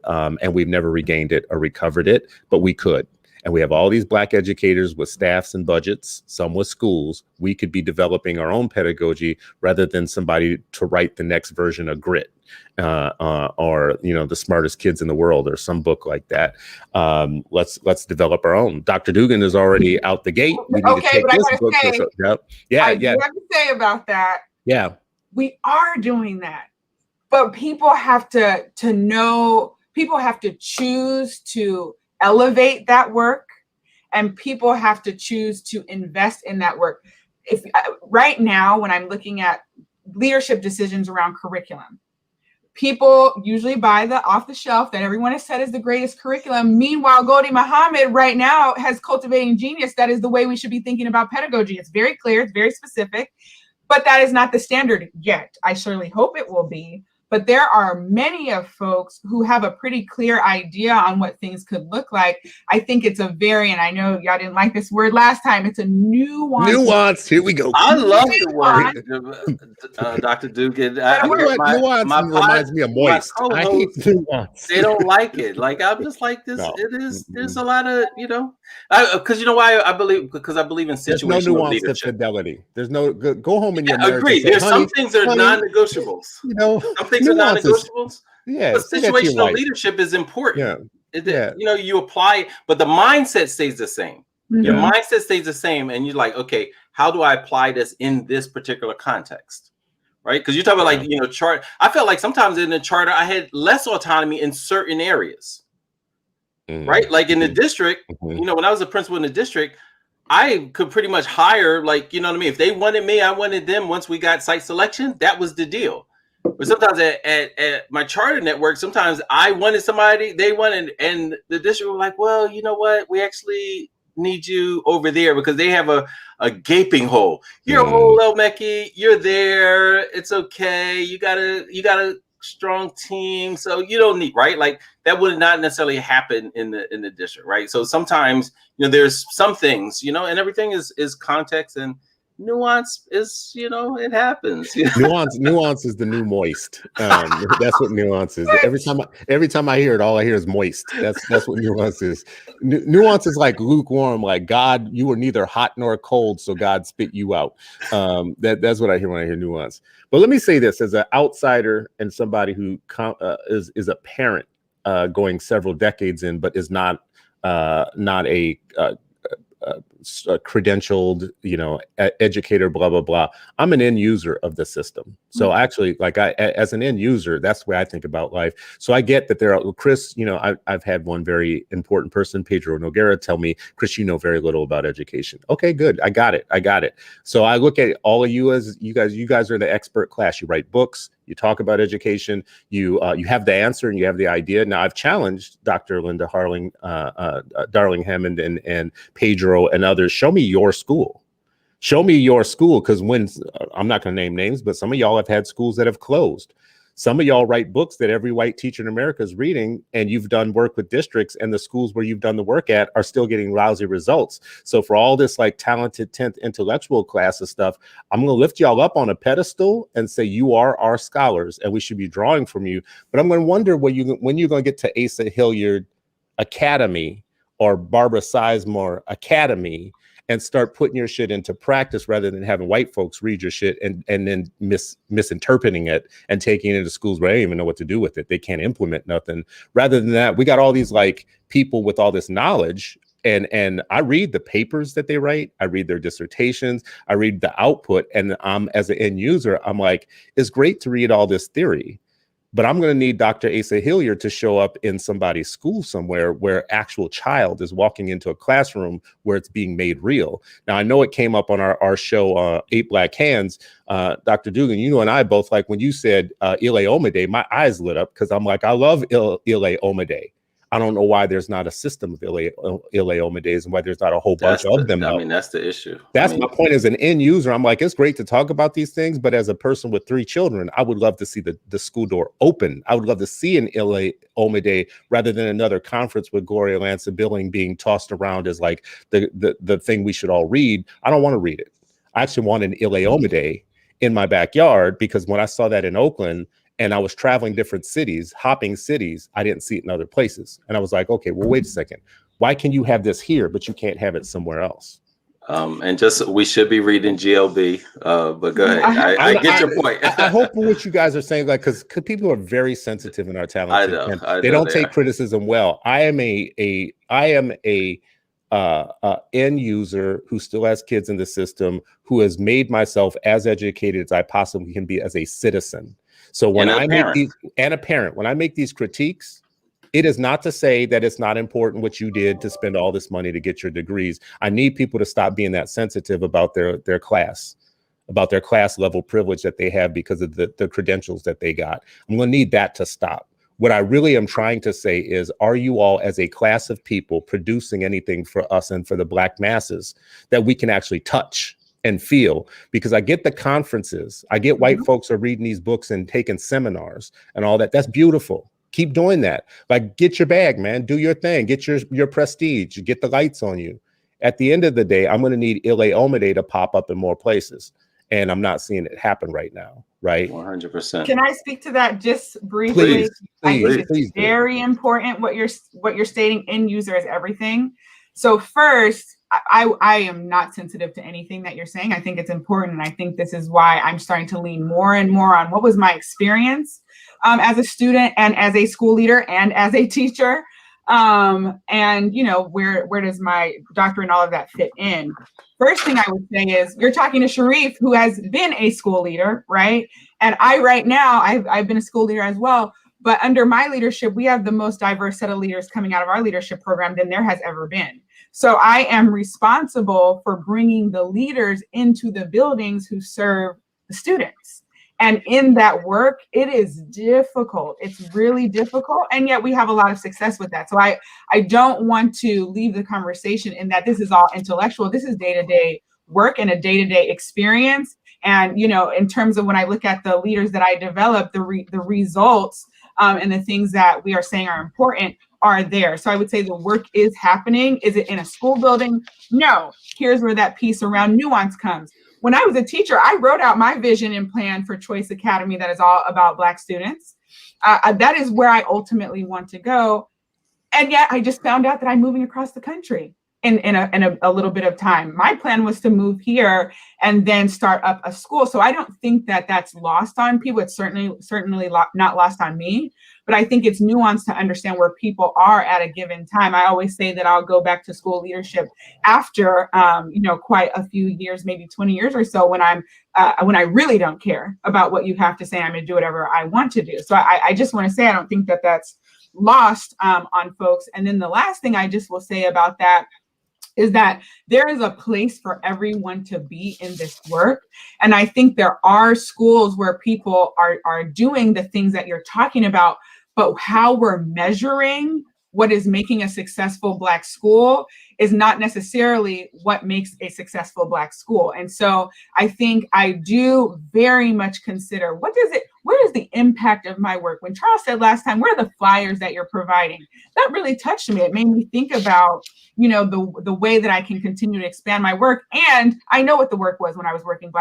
we've never regained it or recovered it, but we could. And we have all these Black educators with staffs and budgets, some with schools. We could be developing our own pedagogy rather than somebody to write the next version of Grit or the smartest kids in the world or some book like that. Let's develop our own. Dr. Dugan is already out the gate. We need to take this book. I have to say about that. Yeah, we are doing that, but people have to know. People have to choose to elevate that work, and people have to choose to invest in that work. If right now, when I'm looking at leadership decisions around curriculum, people usually buy the off the shelf that everyone has said is the greatest curriculum. Meanwhile, Gholdy Muhammad right now has Cultivating Genius. That is the way we should be thinking about pedagogy. It's very clear, it's very specific, but that is not the standard yet. I surely hope it will be. But there are many of folks who have a pretty clear idea on what things could look like. I think it's and I know y'all didn't like this word last time, it's a nuance. Nuance, here we go. I love the word, Dr. Dugan. Nuance reminds me of moist. I hate nuance. They don't like it. Like, I'm just like this. No. There's a lot of, because why I believe in situational There's no nuance leadership. To fidelity. There's no, go home and agree. There's some things that are non-negotiables. Some things basics are non-negotiables. Yeah, but situational leadership is important. You apply, but the mindset stays the same. Your mindset stays the same, and you're like, okay, how do I apply this in this particular context? Right? Because you talk about charter. I felt like sometimes in the charter, I had less autonomy in certain areas. Right? Like in the district, when I was a principal in the district, I could pretty much hire, like, you know what I mean? If they wanted me, I wanted them. Once we got site selection, that was the deal. But sometimes at my charter network, sometimes I wanted somebody, they wanted, and the district was like, well, you know what? We actually need you over there because they have a gaping hole. You're a whole Elmecki, you're there. It's okay. You got a strong team. So you don't need, right? Like that would not necessarily happen in the district, right? So sometimes, there's some things, and everything is context, and nuance is, it happens. Nuance is the new moist. That's what nuance is. Every time I hear it, all I hear is moist. That's what nuance is. Nuance is like lukewarm, like God, you were neither hot nor cold, so God spit you out. That's what I hear when I hear nuance. But let me say this as an outsider and somebody who is a parent going several decades in, but is not a credentialed, educator, blah, blah, blah. I'm an end user of the system. So actually, as an end user, that's the way I think about life. So I get that there are, Chris, I've had one very important person, Pedro Noguera, tell me, Chris, you know very little about education. Okay, good. I got it. So I look at all of you as you guys are the expert class. You write books, you talk about education, you have the answer and you have the idea. Now I've challenged Dr. Linda Darling Hammond and Pedro and others. Show me your school. Because I'm not going to name names, but some of y'all have had schools that have closed. Some of y'all write books that every white teacher in America is reading, and you've done work with districts, and the schools where you've done the work at are still getting lousy results. So for all this like talented 10th intellectual class of stuff, I'm going to lift y'all up on a pedestal and say you are our scholars, and we should be drawing from you. But I'm going to wonder when you're going to get to Asa Hilliard Academy or Barbara Sizemore Academy and start putting your shit into practice rather than having white folks read your shit and then misinterpreting it and taking it into schools where they don't even know what to do with it. They can't implement nothing. Rather than that, we got all these like people with all this knowledge, and I read the papers that they write. I read their dissertations. I read the output, and as an end user, I'm like, it's great to read all this theory, but I'm going to need Dr. Asa Hilliard to show up in somebody's school somewhere where actual child is walking into a classroom where it's being made real. Now, I know it came up on our show, 8 Black Hands. Dr. Dugan, you and I both, like when you said Ile Omide, my eyes lit up because I'm like, I love Ile Omide. I don't know why there's not a system of Ile Omides and why there's not a whole bunch of them. I mean, that's the issue. That's my point as an end user. I'm like, it's great to talk about these things, but as a person with 3 children, I would love to see the school door open. I would love to see an Ile Omide rather than another conference with Gloria Lanza-Billing being tossed around as like the thing we should all read. I don't want to read it. I actually want an Ile Omide in my backyard, because when I saw that in Oakland, and I was traveling different cities, hopping cities, I didn't see it in other places. And I was like, okay, well, wait a second. Why can you have this here, but you can't have it somewhere else? And we should be reading GLB, but go ahead. I get your point. I hope what you guys are saying, like, because people are very sensitive in our talent. I know they don't take criticism well. I am a end user who still has kids in the system, who has made myself as educated as I possibly can be as a citizen. So when I make these, and a parent, when I make these critiques, it is not to say that it's not important what you did to spend all this money to get your degrees. I need people to stop being that sensitive about their class level privilege that they have because of the credentials that they got. I'm going to need that to stop. What I really am trying to say is, are you all as a class of people producing anything for us and for the Black masses that we can actually touch and feel? Because I get the conferences, I get white folks are reading these books and taking seminars and all that. That's beautiful. Keep doing that. Like, get your bag, man. Do your thing. Get your prestige. Get the lights on you. At the end of the day, I'm going to need Ile Omide to pop up in more places, and I'm not seeing it happen right now. Right? 100%. Can I speak to that just briefly? Please, it's very important what you're stating. End user is everything. So first, I am not sensitive to anything that you're saying. I think it's important. And I think this is why I'm starting to lean more and more on what was my experience. as a student and as a school leader and as a teacher. And you know, where does my doctorate and all of that fit in? First thing I would say is you're talking to Sharif, who has been a school leader, right? And I right now, I've been a school leader as well. But under my leadership, we have the most diverse set of leaders coming out of our leadership program than there has ever been. So I am responsible for bringing the leaders into the buildings who serve the students. And in that work, it is difficult. It's really difficult. And yet we have a lot of success with that. So I don't want to leave the conversation in that this is all intellectual. This is day-to-day work and a day-to-day experience. And, you know, in terms of when I look at the leaders that I develop, the results and the things that we are saying are important are there. So I would say the work is happening. Is it in a school building? No. Here's where that piece around nuance comes. When I was a teacher, I wrote out my vision and plan for Choice Academy that is all about Black students. That is where I ultimately want to go. And yet I just found out that I'm moving across the country in a little bit of time. My plan was to move here and then start up a school. So I don't think that that's lost on people. It's certainly not lost on me, but I think it's nuanced to understand where people are at a given time. I always say that I'll go back to school leadership after, you know, quite a few years, maybe 20 years or so, when when I really don't care about what you have to say. I'm going to do whatever I want to do. So I just want to say, I don't think that that's lost on folks. And then the last thing I just will say about that is that there is a place for everyone to be in this work. And I think there are schools where people are doing the things that you're talking about, but how we're measuring what is making a successful Black school is not necessarily what makes a successful Black school. And so I think I do very much consider where is the impact of my work? When Charles said last time, where are the flyers that you're providing? That really touched me. It made me think about, you know, the way that I can continue to expand my work. And I know what the work was when I was working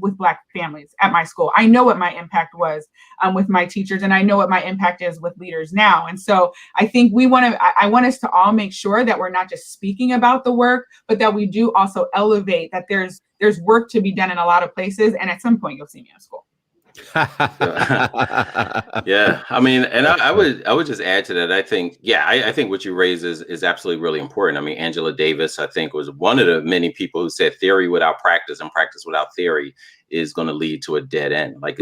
with Black families at my school. I know what my impact was with my teachers, and I know what my impact is with leaders now. And so I think I want us to all make sure that we're not just speaking about the work, but that we do also elevate that there's work to be done in a lot of places. And at some point you'll see me in school. Yeah, I mean, and I would just add to that. I think, I think what you raise is absolutely really important. I mean, Angela Davis, I think, was one of the many people who said theory without practice and practice without theory is going to lead to a dead end. Like,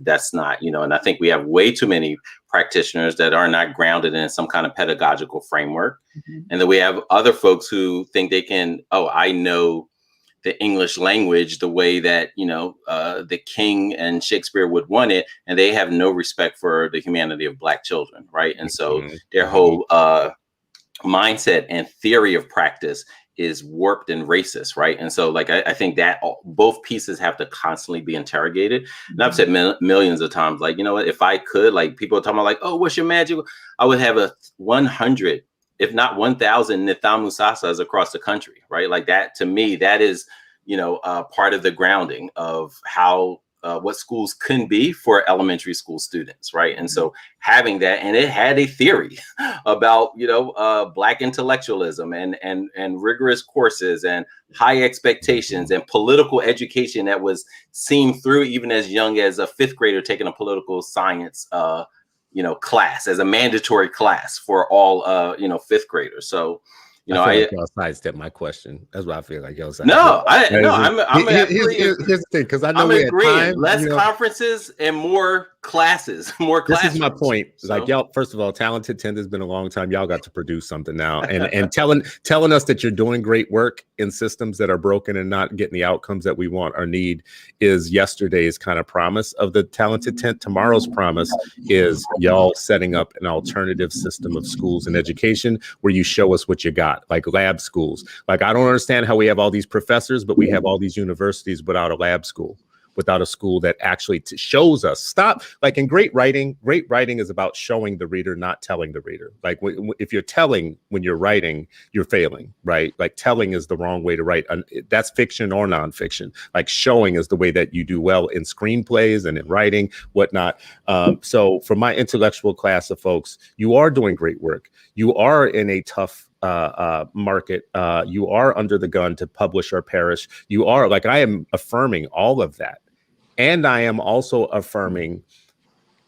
that's not, you know, and I think we have way too many practitioners that are not grounded in some kind of pedagogical framework. Mm-hmm. And then we have other folks who think they can, I know the English language the way that, you know, the King and Shakespeare would want it, and they have no respect for the humanity of Black children, right? And so their whole mindset and theory of practice is warped and racist, right? And so, like, I think that both pieces have to constantly be interrogated. And I've said millions of times, like, you know what, if I could, like, people are talking about, like, oh, what's your magic? I would have a 100, if not 1,000 Nithamu Sasas across the country, right? Like, that, to me, that is, you know, part of the grounding of how, what schools can be for elementary school students, right? And so having that, and it had a theory about, you know, Black intellectualism and rigorous courses and high expectations and political education that was seen through even as young as a 5th grader taking a political science you know, class as a mandatory class for all, you know, 5th graders. So, you know, like y'all sidestepped my question. That's what I feel like y'all sidestepped. Here's the thing, because I know I'm we're agreeing. at time, less, you know, conferences and more classes, more classes. This is my point. So, like, y'all, first of all, Talented 10 has been a long time. Y'all got to produce something now, and telling us that you're doing great work in systems that are broken and not getting the outcomes that we want or need is yesterday's kind of promise of the Talented 10. Tomorrow's promise is y'all setting up an alternative system of schools and education where you show us what you got, like lab schools. Like, I don't understand how we have all these professors, but we have all these universities without a lab school, without a school that actually shows us. Stop. Like, in great writing is about showing the reader, not telling the reader. Like, if you're telling when you're writing, you're failing, right? Like, telling is the wrong way to write. That's fiction or nonfiction. Like, showing is the way that you do well in screenplays and in writing, whatnot. So for my intellectual class of folks, you are doing great work. You are in a tough market. You are under the gun to publish or perish. You are, like, I am affirming all of that. And I am also affirming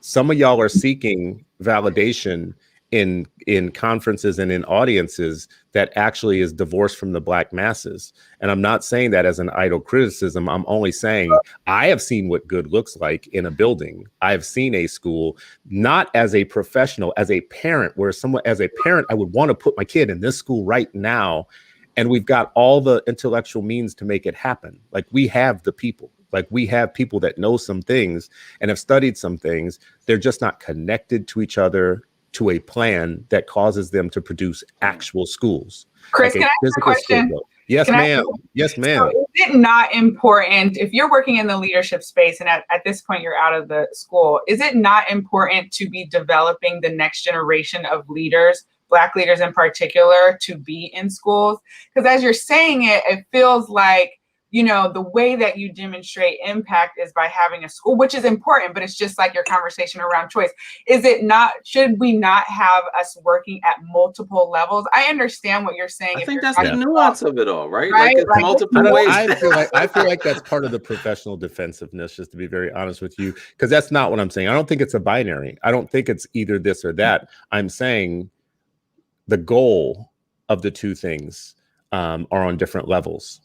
Some of y'all are seeking validation in conferences and in audiences that actually is divorced from the Black masses. And I'm not saying that as an idle criticism. I'm only saying I have seen what good looks like in a building. I've seen a school, not as a professional, as a parent, where someone, as a parent, I would want to put my kid in this school right now. And we've got all the intellectual means to make it happen. Like, we have the people. Like, we have people that know some things and have studied some things. They're just not connected to each other to a plan that causes them to produce actual schools. Chris, like can I ask a question? Yes, ma'am. Yes, ma'am. So is it not important, if you're working in the leadership space and at this point you're out of the school, is it not important to be developing the next generation of leaders, Black leaders in particular, to be in schools? Because as you're saying it, it feels like, you know, the way that you demonstrate impact is by having a school, which is important, but it's just like your conversation around choice. Is it not, should we not have us working at multiple levels? I understand what you're saying. I think that's the nuance of it all, right? Right? Like, it's multiple ways. I feel like that's part of the professional defensiveness, just to be very honest with you, because that's not what I'm saying. I don't think it's a binary. I don't think it's either this or that. I'm saying the goal of the two things are on different levels.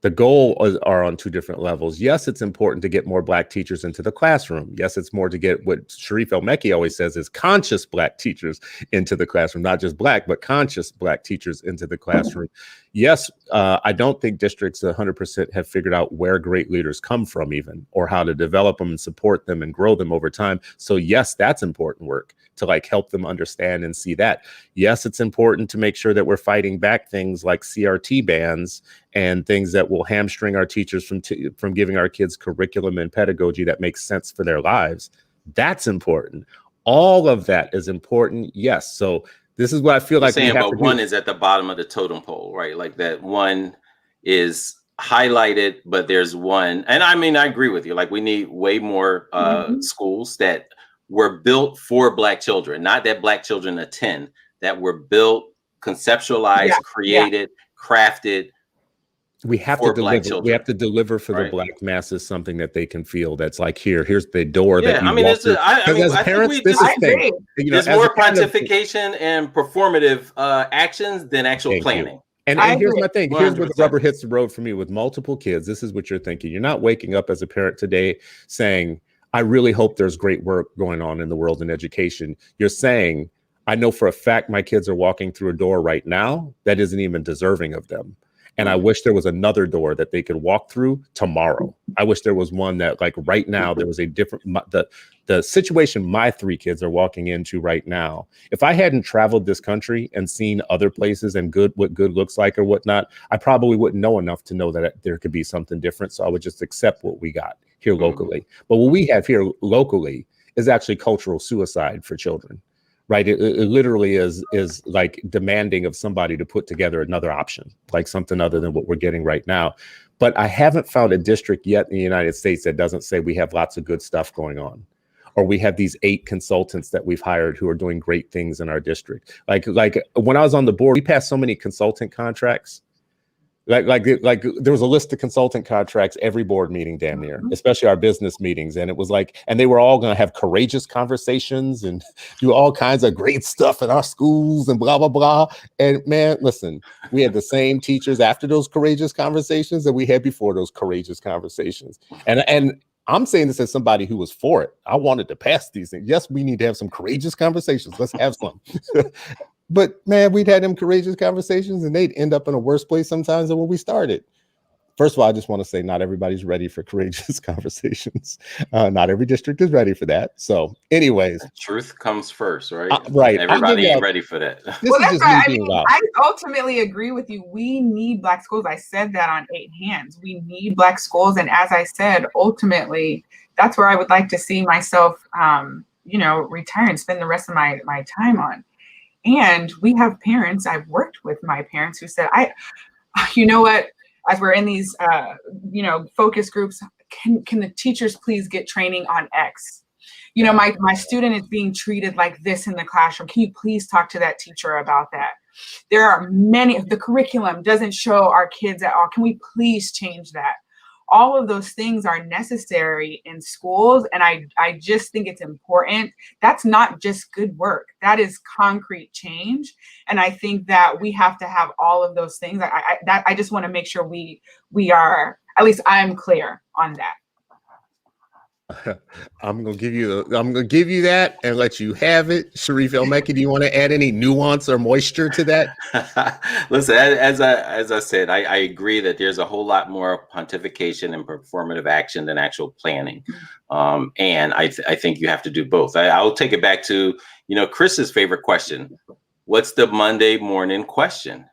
The goal are on two different levels. Yes, it's important to get more Black teachers into the classroom. Yes, it's more to get what Sharif El-Mekki always says is conscious Black teachers into the classroom, not just Black, but conscious Black teachers into the classroom. Yes, I don't think districts 100% have figured out where great leaders come from even, or how to develop them and support them and grow them over time. So yes, that's important work to like help them understand and see that. Yes, it's important to make sure that we're fighting back things like CRT bans and things that will hamstring our teachers from giving our kids curriculum and pedagogy that makes sense for their lives. That's important. All of that is important. Yes. So this is what I feel like saying, but one is at the bottom of the totem pole, right? Like, that one is highlighted, but there's one, and I mean, I agree with you. Like, we need way more schools that were built for Black children, not that Black children attend, that were built, conceptualized, created, crafted. We have to deliver. We have to deliver for the Black masses something that they can feel. That's like, here's the door that you walk through. As parents, this is thing. There's more pontification and performative actions than actual planning. And here's my thing. Here's where the rubber hits the road for me with multiple kids. This is what you're thinking. You're not waking up as a parent today saying, I really hope there's great work going on in the world in education. You're saying, I know for a fact my kids are walking through a door right now that isn't even deserving of them. And I wish there was another door that they could walk through tomorrow. I wish there was one that, like, right now, there was a different, the situation my three kids are walking into right now. If I hadn't traveled this country and seen other places and what good looks like or whatnot, I probably wouldn't know enough to know that there could be something different. So I would just accept what we got here locally. But what we have here locally is actually cultural suicide for children. Right. It literally is like demanding of somebody to put together another option, like something other than what we're getting right now. But I haven't found a district yet in the United States that doesn't say we have lots of good stuff going on, or we have these 8 consultants that we've hired who are doing great things in our district. Like when I was on the board, we passed so many consultant contracts. Like there was a list of consultant contracts every board meeting damn near, especially our business meetings. And it was like, and they were all going to have courageous conversations and do all kinds of great stuff in our schools and blah, blah, blah. And man, listen, we had the same teachers after those courageous conversations that we had before those courageous conversations. And I'm saying this as somebody who was for it. I wanted to pass these things. Yes, we need to have some courageous conversations. Let's have some. But man, we'd had them courageous conversations and they'd end up in a worse place sometimes than when we started. First of all, I just want to say not everybody's ready for courageous conversations. Not every district is ready for that. So anyways. Truth comes first, right? Right. Everybody ain't ready for that. I ultimately agree with you. We need Black schools. I said that on 8 hands. We need Black schools. And as I said, ultimately, that's where I would like to see myself, retire and spend the rest of my time on. And we have parents, I've worked with my parents who said, you know what, as we're in these, focus groups, can the teachers please get training on X? You know, my student is being treated like this in the classroom. Can you please talk to that teacher about that? There are many, the curriculum doesn't show our kids at all. Can we please change that? all of those things are necessary in schools. And I just think it's important. That's not just good work. That is concrete change. And I think that we have to have all of those things. I just want to make sure we are, at least I'm clear on that. I'm gonna give you that and let you have it. Sharif El-Mekki, do you want to add any nuance or moisture to that? Listen, as I said, I agree that there's a whole lot more pontification and performative action than actual planning, and I think you have to do both. I'll take it back to Chris's favorite question. What's the Monday morning question?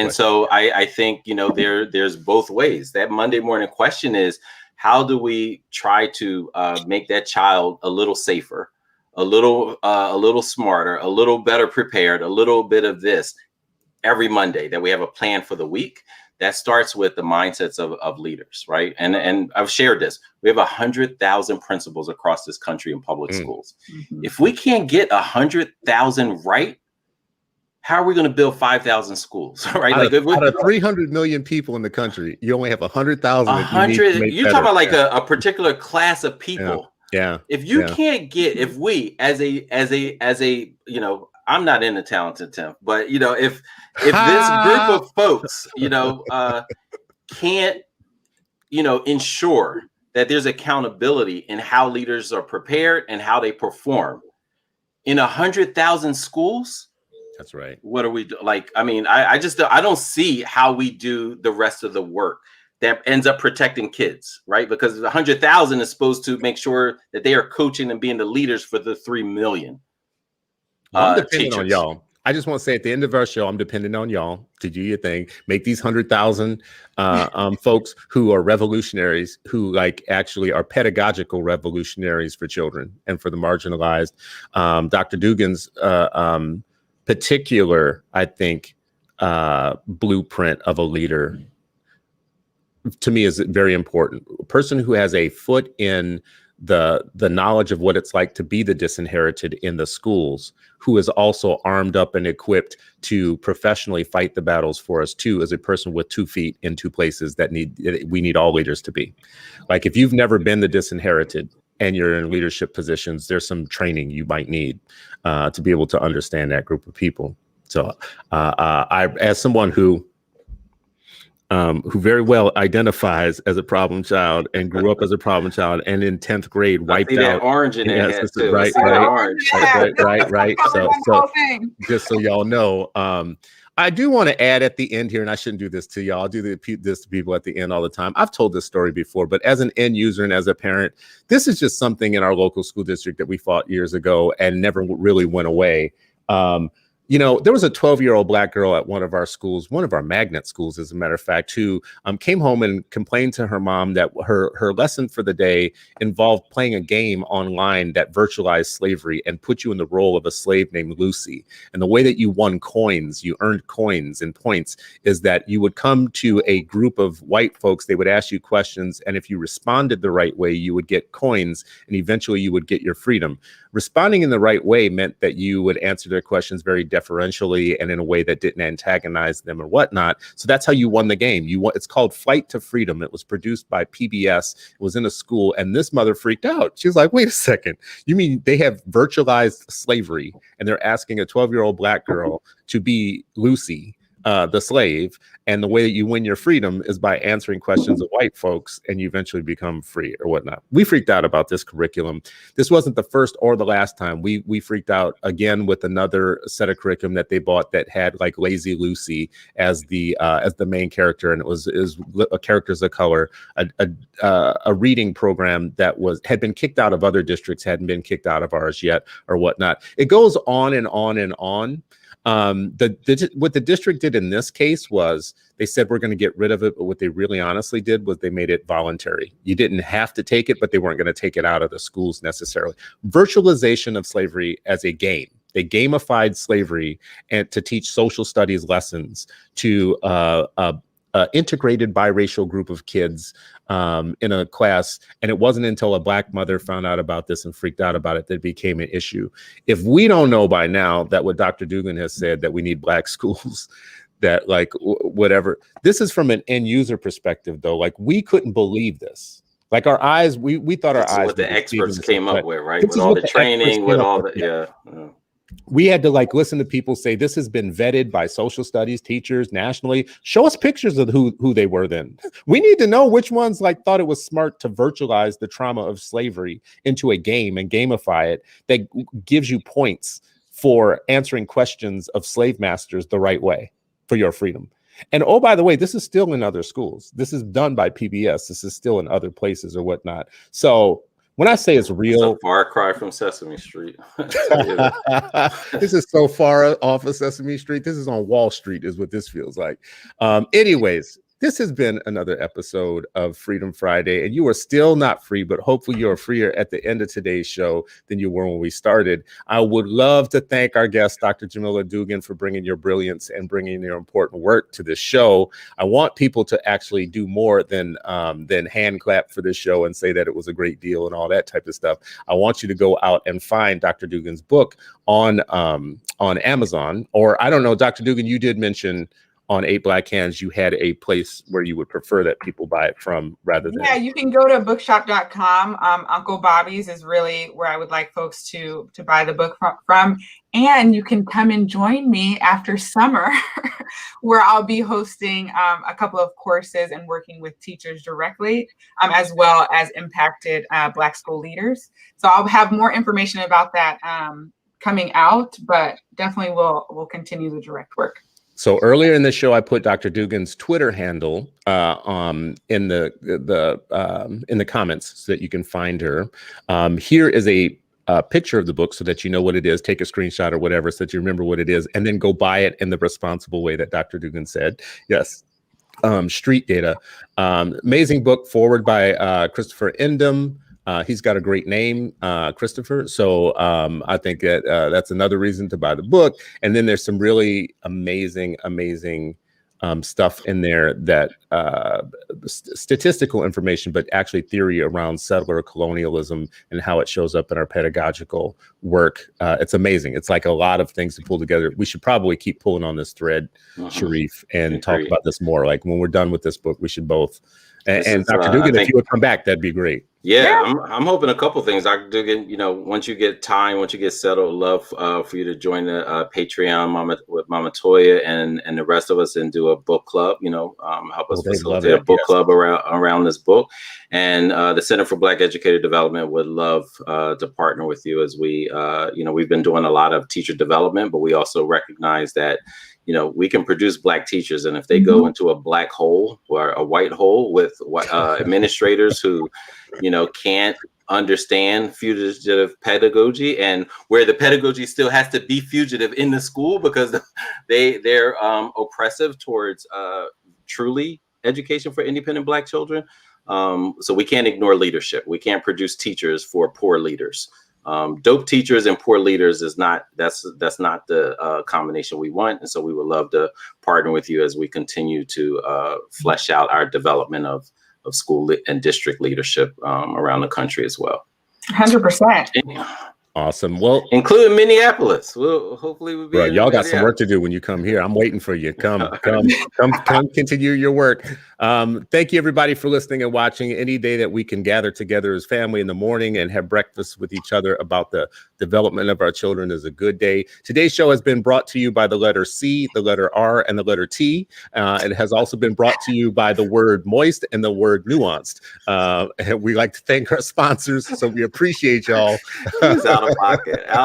So I think there's both ways. That Monday morning question is, how do we try to make that child a little safer, a little smarter, a little better prepared, a little bit of this every Monday, that we have a plan for the week? That starts with the mindsets of leaders, right? And I've shared this. We have 100,000 principals across this country in public schools. Mm-hmm. If we can't get 100,000 right, how are we going to build 5,000 schools? Right? Out of 300 million people in the country, you only have 100,000. 100. You're talking about like a particular class of people. Yeah. If you can't get, if we as a I'm not in the talented temp, but if this group of folks, can't, ensure that there's accountability in how leaders are prepared and how they perform in 100,000 schools. That's right. What are we do? Like, I mean, I don't see how we do the rest of the work that ends up protecting kids, right? Because 100,000 is supposed to make sure that they are coaching and being the leaders for the 3 million. I'm depending on y'all. I just want to say at the end of our show, I'm depending on y'all to do your thing. Make these 100,000 folks who are revolutionaries, who actually are pedagogical revolutionaries for children and for the marginalized. Dr. Dugan's particular, I think, blueprint of a leader, to me, is very important. A person who has a foot in the knowledge of what it's like to be the disinherited in the schools, who is also armed up and equipped to professionally fight the battles for us too, as a person with 2 feet in 2 places that we need all leaders to be. Like, if you've never been the disinherited and you're in leadership positions, there's some training you might need to be able to understand that group of people. So I, as someone who very well identifies as a problem child and grew up as a problem child, and in 10th grade wiped out that orange in their head too. Right. So just so y'all know, I do want to add at the end here, and I shouldn't do this to y'all. I'll do this to people at the end all the time. I've told this story before, but as an end user and as a parent, this is just something in our local school district that we fought years ago and never really went away. There was a 12-year-old Black girl at one of our schools, one of our magnet schools, as a matter of fact, who came home and complained to her mom that her lesson for the day involved playing a game online that virtualized slavery and put you in the role of a slave named Lucy. And the way that you won coins, you earned coins and points, is that you would come to a group of white folks. They would ask you questions, and if you responded the right way, you would get coins, and eventually you would get your freedom. Responding in the right way meant that you would answer their questions very deferentially and in a way that didn't antagonize them or whatnot. So that's how you won the game. It's called Flight to Freedom. It was produced by PBS. It was in a school, and this mother freaked out. She was like, wait a second, you mean they have virtualized slavery and they're asking a 12-year-old Black girl to be Lucy, the slave, and the way that you win your freedom is by answering questions of white folks, and you eventually become free or whatnot. We freaked out about this curriculum. This wasn't the first or the last time. We freaked out again with another set of curriculum that they bought that had like Lazy Lucy as the main character, and it was characters of color, a reading program that had been kicked out of other districts, hadn't been kicked out of ours yet or whatnot. It goes on and on and on. What the district did in this case was they said we're going to get rid of it, but what they really honestly did was they made it voluntary. You didn't have to take it, but they weren't going to take it out of the schools necessarily. Virtualization of slavery as a game. They gamified slavery and to teach social studies lessons to integrated biracial group of kids in a class. And it wasn't until a Black mother found out about this and freaked out about it that it became an issue. If we don't know by now that what Dr. Dugan has said, that we need Black schools, that like whatever. This is from an end user perspective, though. Like we couldn't believe this. Like our eyes, we thought our eyes. What the experts came up with, right? With all the training, with all the We had to like listen to people say this has been vetted by social studies teachers nationally. Show us pictures of who they were then. We need to know which ones like thought it was smart to virtualize the trauma of slavery into a game and gamify it that gives you points for answering questions of slave masters the right way for your freedom. And oh, by the way, this is still in other schools. This is done by PBS. This is still in other places or whatnot. So when I say it's real, it's a far cry from Sesame Street. This is so far off of Sesame Street. This is on Wall Street is what this feels like. Anyways, this has been another episode of Freedom Friday, and you are still not free, but hopefully you're freer at the end of today's show than you were when we started. I would love to thank our guest, Dr. Jamila Dugan, for bringing your brilliance and bringing your important work to this show. I want people to actually do more than hand clap for this show and say that it was a great deal and all that type of stuff. I want you to go out and find Dr. Dugan's book on Amazon, or I don't know, Dr. Dugan, you did mention on 8 Black Hands, you had a place where you would prefer that people buy it from rather than. Yeah, you can go to bookshop.com. Uncle Bobby's is really where I would like folks to buy the book from. And you can come and join me after summer where I'll be hosting a couple of courses and working with teachers directly, as well as impacted Black school leaders. So I'll have more information about that coming out, but definitely we'll continue the direct work. So earlier in the show, I put Dr. Dugan's Twitter handle in the comments so that you can find her. Here is a picture of the book so that you know what it is. Take a screenshot or whatever so that you remember what it is, and then go buy it in the responsible way that Dr. Dugan said. Yes. Street Data. Amazing book, forward by Christopher Endem. He's got a great name, Christopher. So I think that that's another reason to buy the book. And then there's some really amazing stuff in there that statistical information, but actually theory around settler colonialism and how it shows up in our pedagogical work. It's amazing. It's like a lot of things to pull together. We should probably keep pulling on this thread, Sharif, and talk about this more. Like when we're done with this book, we should both. And Dr. Dugan, if you would come back, that'd be great. Yeah, I'm hoping a couple things, Dr. Dugan. You know, once you get settled, love for you to join the Patreon with Mama Toya and the rest of us and do a book club. You know, help us facilitate a book club around this book. And the Center for Black Educator Development would love to partner with you as we, we've been doing a lot of teacher development, but we also recognize that we can produce Black teachers, and if they go into a black hole or a white hole with administrators who, can't understand fugitive pedagogy, and where the pedagogy still has to be fugitive in the school because they're oppressive towards truly education for independent Black children. So we can't ignore leadership. We can't produce teachers for poor leaders. Dope teachers and poor leaders that's not the combination we want. And so we would love to partner with you as we continue to flesh out our development of school and district leadership around the country as well. 100%. Awesome. Well, including Minneapolis. Hopefully we'll be. Bro, y'all got some work to do when you come here. I'm waiting for you. Come continue your work. Thank you everybody for listening and watching. Any day that we can gather together as family in the morning and have breakfast with each other about the development of our children is a good day. Today's show has been brought to you by the letter C, the letter R, and the letter T. It has also been brought to you by the word moist and the word nuanced. And we like to thank our sponsors, so we appreciate y'all. Out of pocket.